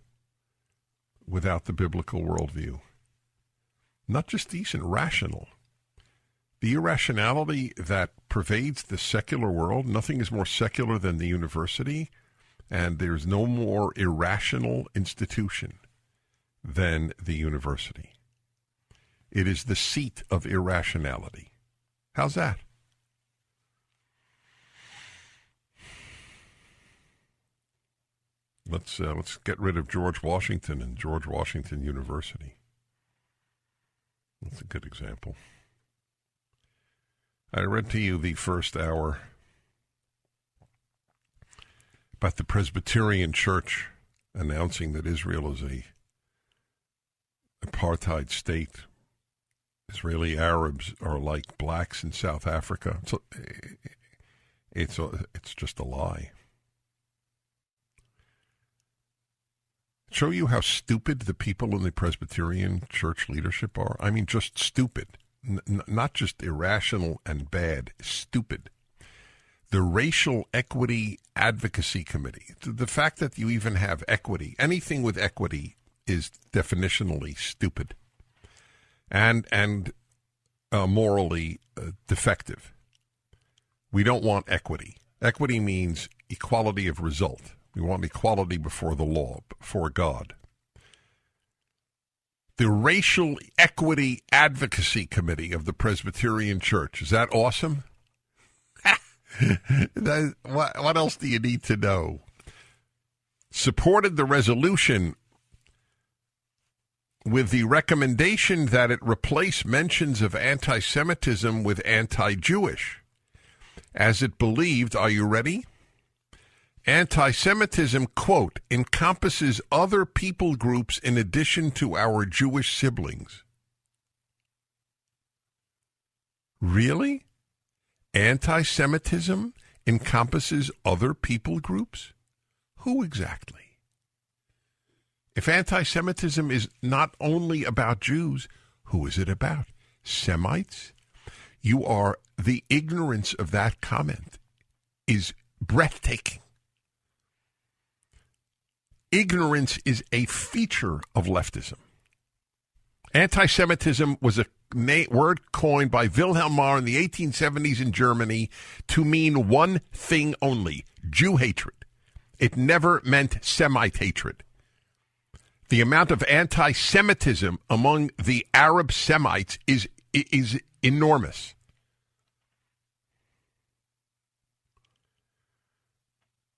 without the biblical worldview. Not just decent, rational. The irrationality that pervades the secular world, nothing is more secular than the university, and there's no more irrational institution than the university. It is the seat of irrationality. How's that? Let's get rid of George Washington and George Washington University. That's a good example. I read to you the first hour about the Presbyterian Church announcing that Israel is a apartheid state. Israeli Arabs are like blacks in South Africa. It's just a lie. Show you how stupid the people in the Presbyterian Church leadership are. I mean, just stupid. Not just irrational and bad, stupid. The Racial Equity Advocacy Committee. The fact that you even have equity, anything with equity, is definitionally stupid and morally defective. We don't want equity. Equity means equality of result. We want equality before the law, before God. The Racial Equity Advocacy Committee of the Presbyterian Church. Is that awesome? What else do you need to know? Supported the resolution with the recommendation that it replace mentions of anti-Semitism with anti-Jewish, as it believed, are you ready? Anti-Semitism, quote, encompasses other people groups in addition to our Jewish siblings. Really? Anti-Semitism encompasses other people groups? Who exactly? If anti-Semitism is not only about Jews, who is it about? Semites? The ignorance of that comment is breathtaking. Ignorance is a feature of leftism. Anti-Semitism was a word coined by Wilhelm Marr in the 1870s in Germany to mean one thing only, Jew hatred. It never meant Semite hatred. The amount of anti-Semitism among the Arab Semites is enormous.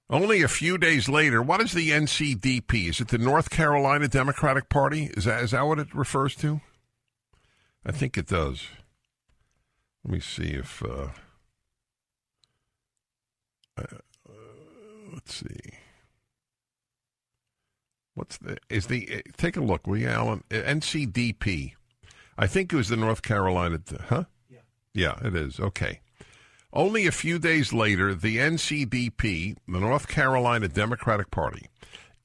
Only a few days later, what is the NCDP? Is it the North Carolina Democratic Party? Is that what it refers to? I think it does. Let me see if... let's see. Take a look, will you, Alan? NCDP. I think it was the North Carolina... Huh? Yeah. Yeah, it is. Okay. Only a few days later, the NCDP, the North Carolina Democratic Party,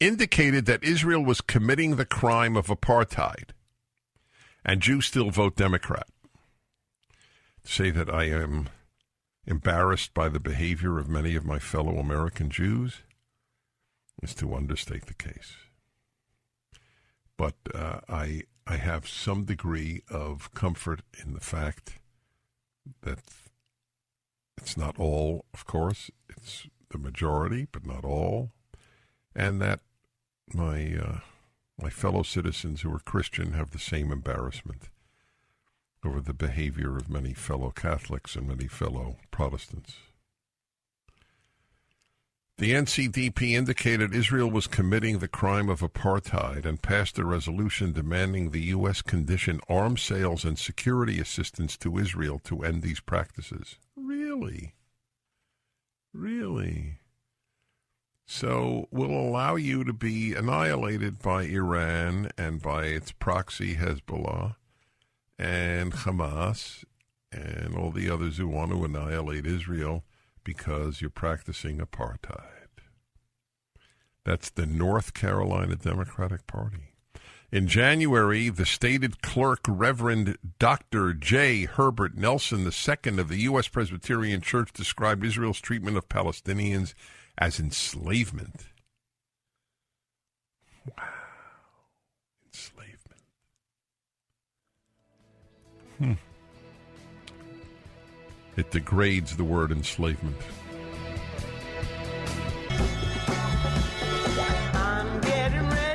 indicated that Israel was committing the crime of apartheid, and Jews still vote Democrat. To say that I am embarrassed by the behavior of many of my fellow American Jews is to understate the case. But I have some degree of comfort in the fact that it's not all, of course. It's the majority, but not all. And that my fellow citizens who are Christian have the same embarrassment over the behavior of many fellow Catholics and many fellow Protestants. The NCDP indicated Israel was committing the crime of apartheid and passed a resolution demanding the U.S. condition arms sales and security assistance to Israel to end these practices. Really? Really? So we'll allow you to be annihilated by Iran and by its proxy Hezbollah and Hamas and all the others who want to annihilate Israel because you're practicing apartheid. That's the North Carolina Democratic Party. In January, the stated clerk, Reverend Dr. J. Herbert Nelson II of the U.S. Presbyterian Church, described Israel's treatment of Palestinians as enslavement. Wow. Enslavement. It degrades the word enslavement.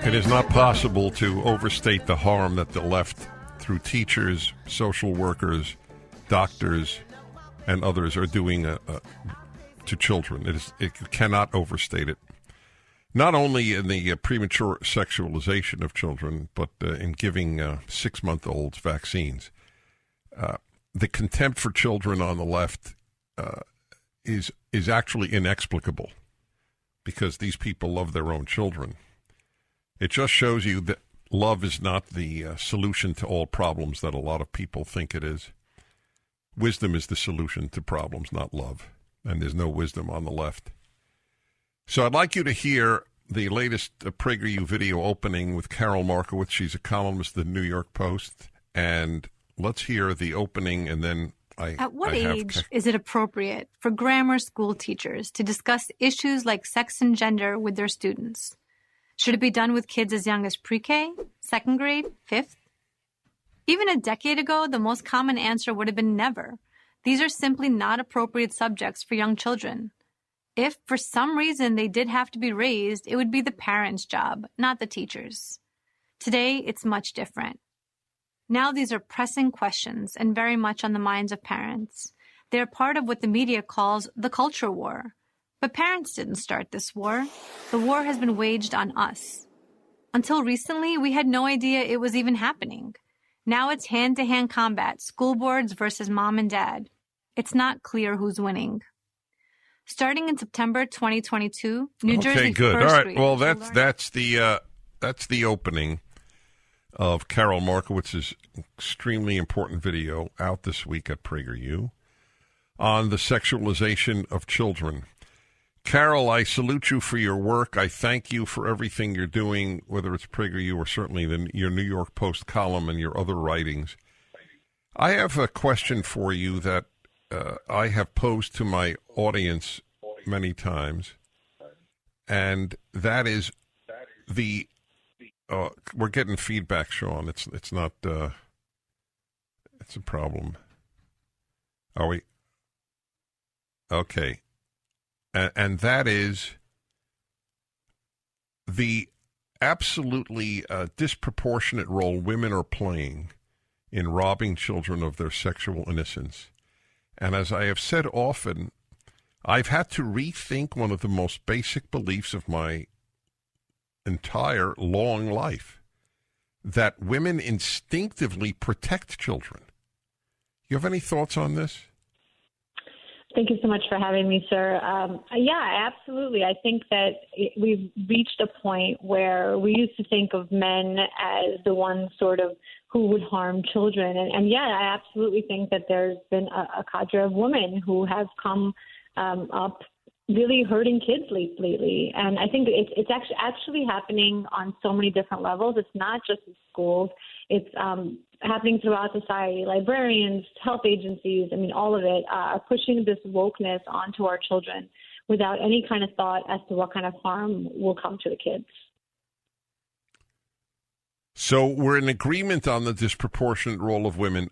It is not possible to overstate the harm that the left, through teachers, social workers, doctors, and others, are doing to children. You cannot overstate it. not only in the premature sexualization of children, but in giving 6-month-olds vaccines. The contempt for children on the left is actually inexplicable, because these people love their own children. It just shows you that love is not the solution to all problems that a lot of people think it is. Wisdom is the solution to problems, not love. And there's no wisdom on the left. So I'd like you to hear the latest PragerU video opening with Carol Markowitz. She's a columnist at the New York Post. And let's hear the opening, and then At what age is it appropriate for grammar school teachers to discuss issues like sex and gender with their students? Should it be done with kids as young as pre-K, second grade, fifth? Even a decade ago, the most common answer would have been never. These are simply not appropriate subjects for young children. If, for some reason, they did have to be raised, it would be the parents' job, not the teachers. Today, it's much different. Now these are pressing questions and very much on the minds of parents. They are part of what the media calls the culture war. But parents didn't start this war. The war has been waged on us. Until recently, we had no idea it was even happening. Now it's hand-to-hand combat, school boards versus mom and dad. It's not clear who's winning. Starting in September 2022, New Jersey. Okay, good. First All right. Grade Well, that's the opening of Carol Markowitz's extremely important video out this week at PragerU on the sexualization of children. Carol, I salute you for your work. I thank you for everything you're doing, whether it's PragerU or certainly your New York Post column and your other writings. I have a question for you that I have posed to my audience many times, and that is we're getting feedback, Sean. It's not. It's a problem. Are we? Okay. And that is the absolutely disproportionate role women are playing in robbing children of their sexual innocence. And as I have said often, I've had to rethink one of the most basic beliefs of my entire long life, that women instinctively protect children. You have any thoughts on this? Thank you so much for having me, sir. Yeah, absolutely. I think that we've reached a point where we used to think of men as the ones sort of who would harm children. And yeah, I absolutely think that there's been a cadre of women who have come up really hurting kids lately. And I think it's actually happening on so many different levels. It's not just in schools. It's happening throughout society. Librarians, health agencies, I mean, all of it are pushing this wokeness onto our children without any kind of thought as to what kind of harm will come to the kids. So we're in agreement on the disproportionate role of women.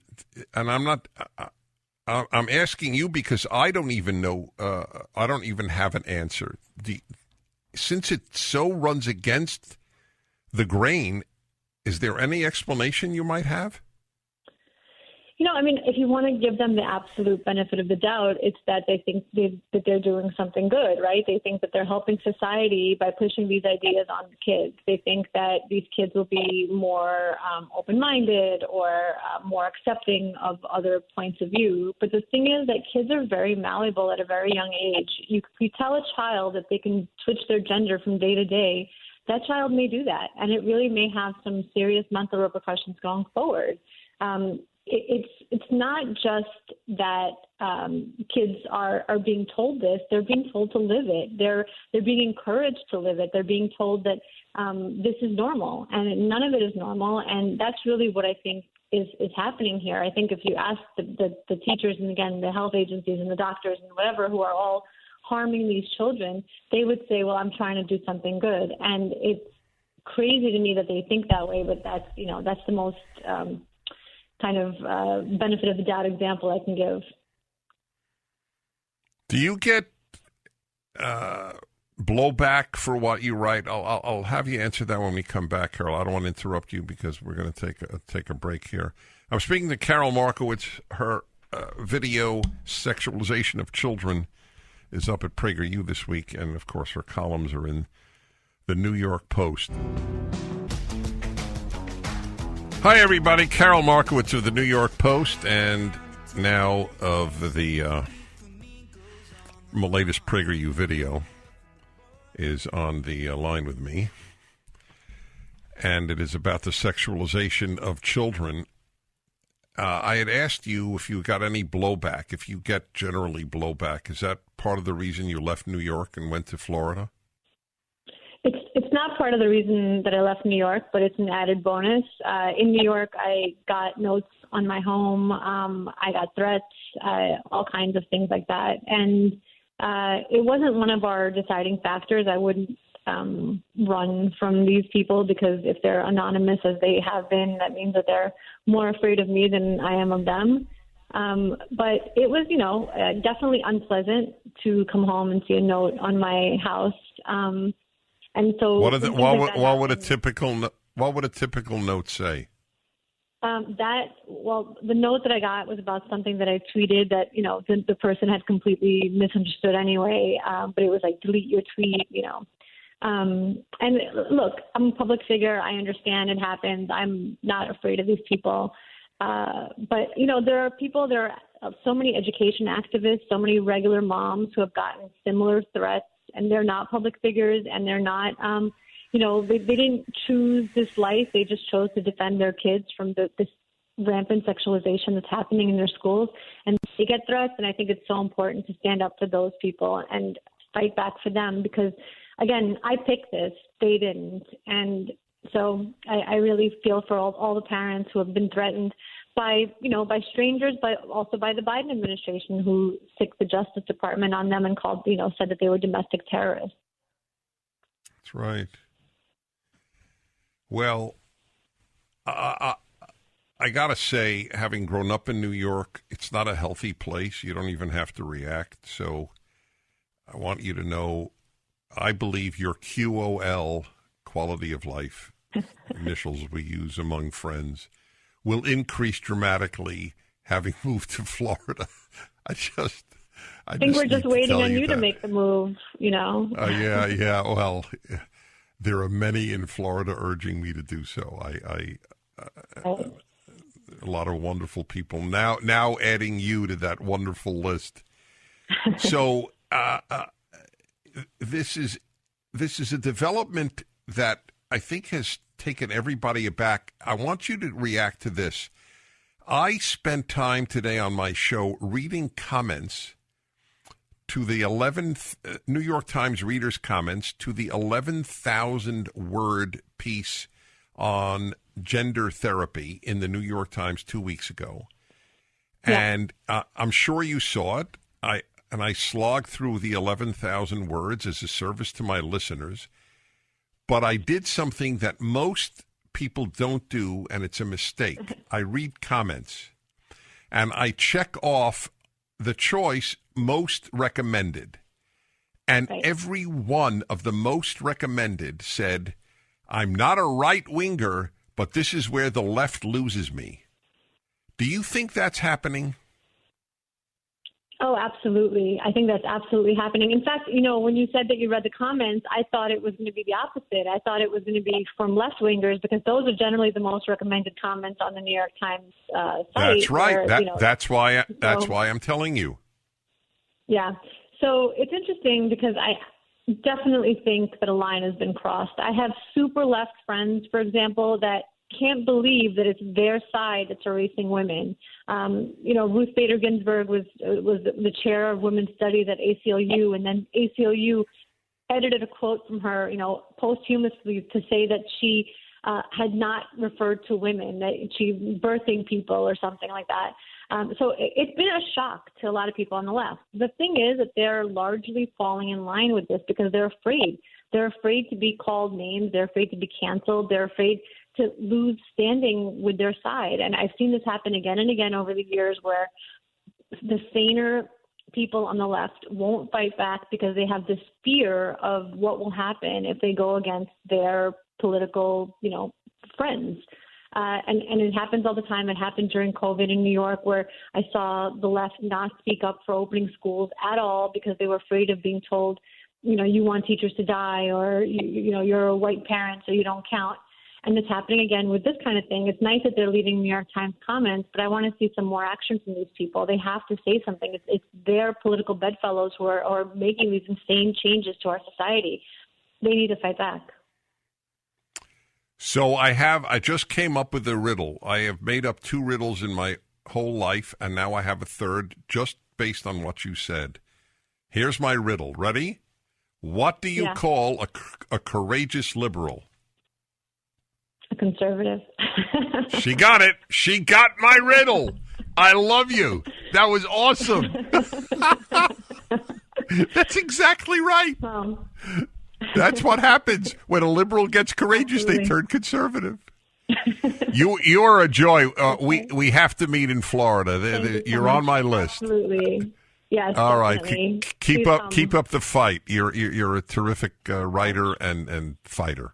And I'm asking you because I don't even know, I don't even have an answer. Since it so runs against the grain, is there any explanation you might have? You know, I mean, if you want to give them the absolute benefit of the doubt, it's that they think that they're doing something good, right? They think that they're helping society by pushing these ideas on the kids. They think that these kids will be more open-minded or more accepting of other points of view. But the thing is that kids are very malleable at a very young age. You tell a child that they can switch their gender from day to day, that child may do that, and it really may have some serious mental repercussions going forward. It's not just that kids are being told this; they're being told to live it. They're being encouraged to live it. They're being told that this is normal, and none of it is normal. And that's really what I think is happening here. I think if you ask the teachers and again the health agencies and the doctors and whatever who are all harming these children, they would say, well, I'm trying to do something good. And it's crazy to me that they think that way, but that's the most kind of benefit of the doubt example I can give. Do you get blowback for what you write? I'll have you answer that when we come back, Carol. I don't want to interrupt you because we're going to take a break here. I'm speaking to Carol Markowitz. Her video, Sexualization of Children, is up at PragerU this week, and of course her columns are in the New York Post. Hi, everybody. Carol Markowitz of the New York Post, and now of the my latest PragerU video is on the line with me, and it is about the sexualization of children. I had asked you if you got any blowback. If you get generally blowback, is that part of the reason you left New York and went to Florida? It's not part of the reason that I left New York, but it's an added bonus. In New York, I got notes on my home. I got threats, all kinds of things like that. And it wasn't one of our deciding factors. I wouldn't run from these people because if they're anonymous as they have been, that means that they're more afraid of me than I am of them. But it was, definitely unpleasant to come home and see a note on my house. And so, what would a typical note say? The note that I got was about something that I tweeted that, the person had completely misunderstood anyway. But it was like, delete your tweet, And look, I'm a public figure. I understand it happens. I'm not afraid of these people. But, there are so many education activists, so many regular moms who have gotten similar threats, and they're not public figures, and they're not, they didn't choose this life. They just chose to defend their kids from this rampant sexualization that's happening in their schools. And they get threats, and I think it's so important to stand up for those people and fight back for them because, again, I picked this. They didn't. And so I really feel for all the parents who have been threatened by strangers, but also by the Biden administration who sicked the Justice Department on them and said that they were domestic terrorists. That's right. Well, I got to say, having grown up in New York, it's not a healthy place. You don't even have to react. So I want you to know, I believe your QOL, quality of life, initials we use among friends, will increase dramatically having moved to Florida. I think we're just waiting on you to make the move, Yeah. Well, there are many in Florida urging me to do so. A lot of wonderful people now adding you to that wonderful list. So this is a development that I think has taken everybody aback. I want you to react to this. I spent time today on my show reading comments to the 11th New York Times readers' comments to the 11,000 word piece on gender therapy in the New York Times 2 weeks ago. Yeah. And I'm sure you saw it. I slogged through the 11,000 words as a service to my listeners. But I did something that most people don't do, and it's a mistake. I read comments, and I check off the choice most recommended. And every one of the most recommended said, I'm not a right-winger, but this is where the left loses me. Do you think that's happening? Oh, absolutely. I think that's absolutely happening. In fact, when you said that you read the comments, I thought it was going to be the opposite. I thought it was going to be from left-wingers because those are generally the most recommended comments on the New York Times site. That's right. That's why I'm telling you. Yeah. So it's interesting because I definitely think that a line has been crossed. I have super left friends, for example, that can't believe that it's their side that's erasing women. Ruth Bader Ginsburg was the chair of women's studies at ACLU, and then ACLU edited a quote from her, posthumously to say that she had not referred to women, that she birthing people or something like that. So it's been a shock to a lot of people on the left. The thing is that they're largely falling in line with this because they're afraid. They're afraid to be called names. They're afraid to be canceled. They're afraid to lose standing with their side. And I've seen this happen again and again over the years where the saner people on the left won't fight back because they have this fear of what will happen if they go against their political, friends. And it happens all the time. It happened during COVID in New York where I saw the left not speak up for opening schools at all because they were afraid of being told you want teachers to die, or you're a white parent, so you don't count. And it's happening again with this kind of thing. It's nice that they're leaving New York Times comments, but I want to see some more action from these people. They have to say something. It's their political bedfellows who are making these insane changes to our society. They need to fight back. So I just came up with a riddle. I have made up 2 riddles in my whole life, and now I have a third just based on what you said. Here's my riddle. Ready? What do you call a courageous liberal? A conservative. She got it. She got my riddle. I love you. That was awesome. That's exactly right. That's what happens when a liberal gets courageous. Absolutely. They turn conservative. You are a joy. We have to meet in Florida. You're on my list. Absolutely. Yes. All definitely. Right. Keep up the fight. You're a terrific writer and fighter.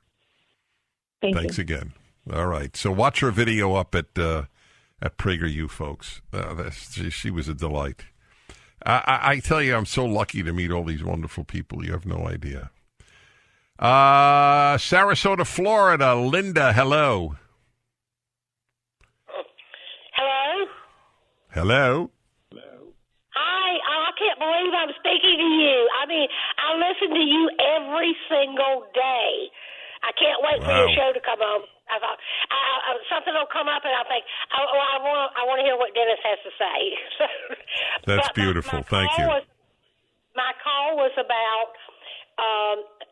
Thanks you. again. All right. So watch her video up at PragerU, folks. She was a delight. I tell you, I'm so lucky to meet all these wonderful people. You have no idea. Sarasota, Florida. Linda, hello. Hello? Hello. Hi. I can't believe I'm speaking to you. I mean, I listen to you every single day. I can't wait for your show to come on. I thought something will come up, and I think, I want to hear what Dennis has to say. That's beautiful. Thank you. My call was about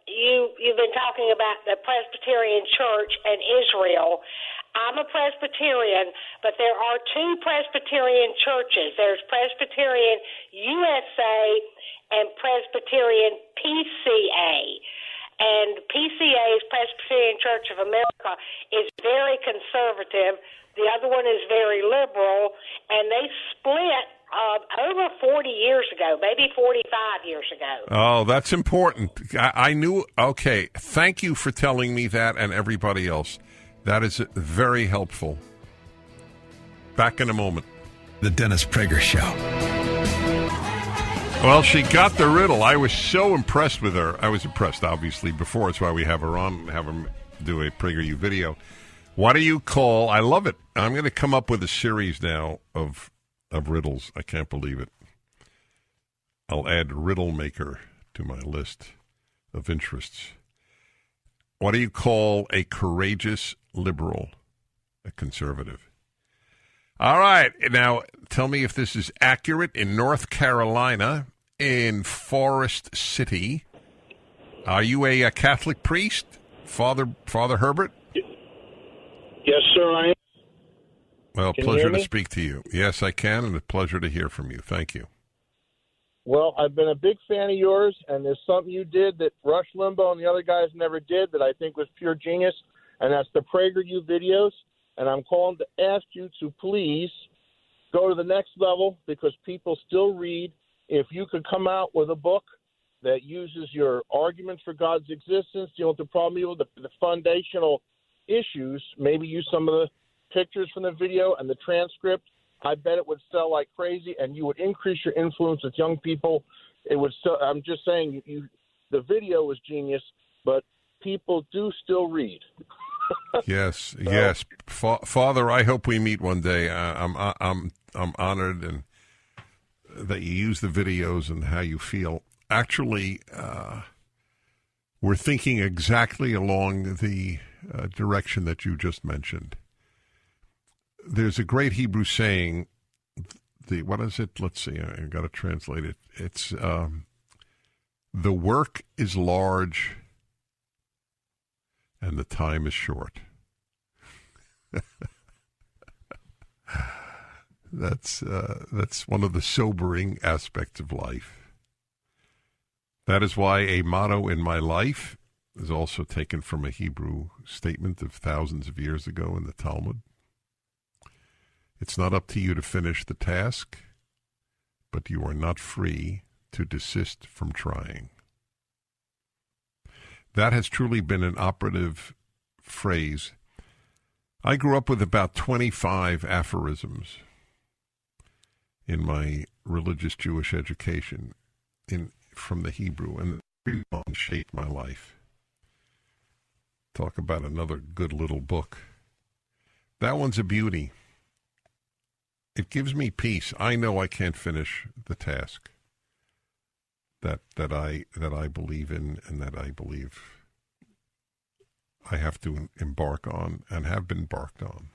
you've been talking about the Presbyterian Church and Israel. I'm a Presbyterian, but there are 2 Presbyterian churches. There's Presbyterian USA and Presbyterian PCA. And PCA's Presbyterian Church of America is very conservative. The other one is very liberal, and they split over 40 years ago, maybe 45 years ago. Oh, that's important. I knew. Okay, thank you for telling me that and everybody else. That is very helpful. Back in a moment. The Dennis Prager Show. Well, she got the riddle. I was so impressed with her. I was impressed, obviously, before. That's why we have her on and have her do a PragerU video. What do you call? I love it. I'm going to come up with a series now of riddles. I can't believe it. I'll add Riddle Maker to my list of interests. What do you call a courageous liberal? A conservative. All right. Now, tell me if this is accurate. In North Carolina, in Forest City, are you a Catholic priest, Father Herbert? Yes, sir, I am. Well, pleasure to speak to you. Yes, I can, and a pleasure to hear from you. Thank you. Well, I've been a big fan of yours, and there's something you did that Rush Limbaugh and the other guys never did that I think was pure genius, and that's the PragerU videos. And I'm calling to ask you to please go to the next level because people still read. If you could come out with a book that uses your arguments for God's existence, dealing with the problem, the foundational issues, maybe use some of the pictures from the video and the transcript, I bet it would sell like crazy, and you would increase your influence with young people. It would. I'm just saying, the video was genius, but people do still read. Yes, yes, Father. I hope we meet one day. I'm honored and that you use the videos and how you feel. Actually, we're thinking exactly along the direction that you just mentioned. There's a great Hebrew saying. What is it? Let's see. I got to translate it. It's the work is large. And the time is short. That's one of the sobering aspects of life. That is why a motto in my life is also taken from a Hebrew statement of thousands of years ago in the Talmud. It's not up to you to finish the task, but you are not free to desist from trying. That has truly been an operative phrase. I grew up with about 25 aphorisms in my religious Jewish education from the Hebrew. And shaped my life. Talk about another good little book. That one's a beauty. It gives me peace. I know I can't finish the task that I believe in and that I believe I have to embark on and have been embarked on.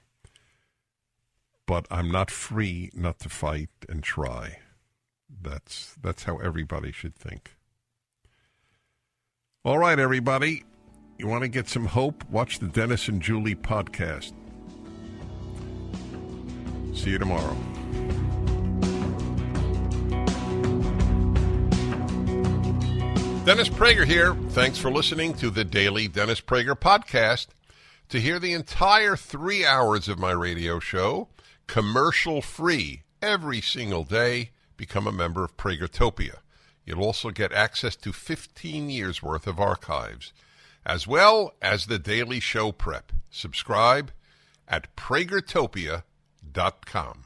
But I'm not free not to fight and try. That's how everybody should think. All right, everybody. You want to get some hope? Watch the Dennis and Julie podcast. See you tomorrow. Dennis Prager here. Thanks for listening to the Daily Dennis Prager Podcast. To hear the entire 3 hours of my radio show, commercial-free, every single day, become a member of Pragertopia. You'll also get access to 15 years' worth of archives, as well as the daily show prep. Subscribe at Pragertopia.com.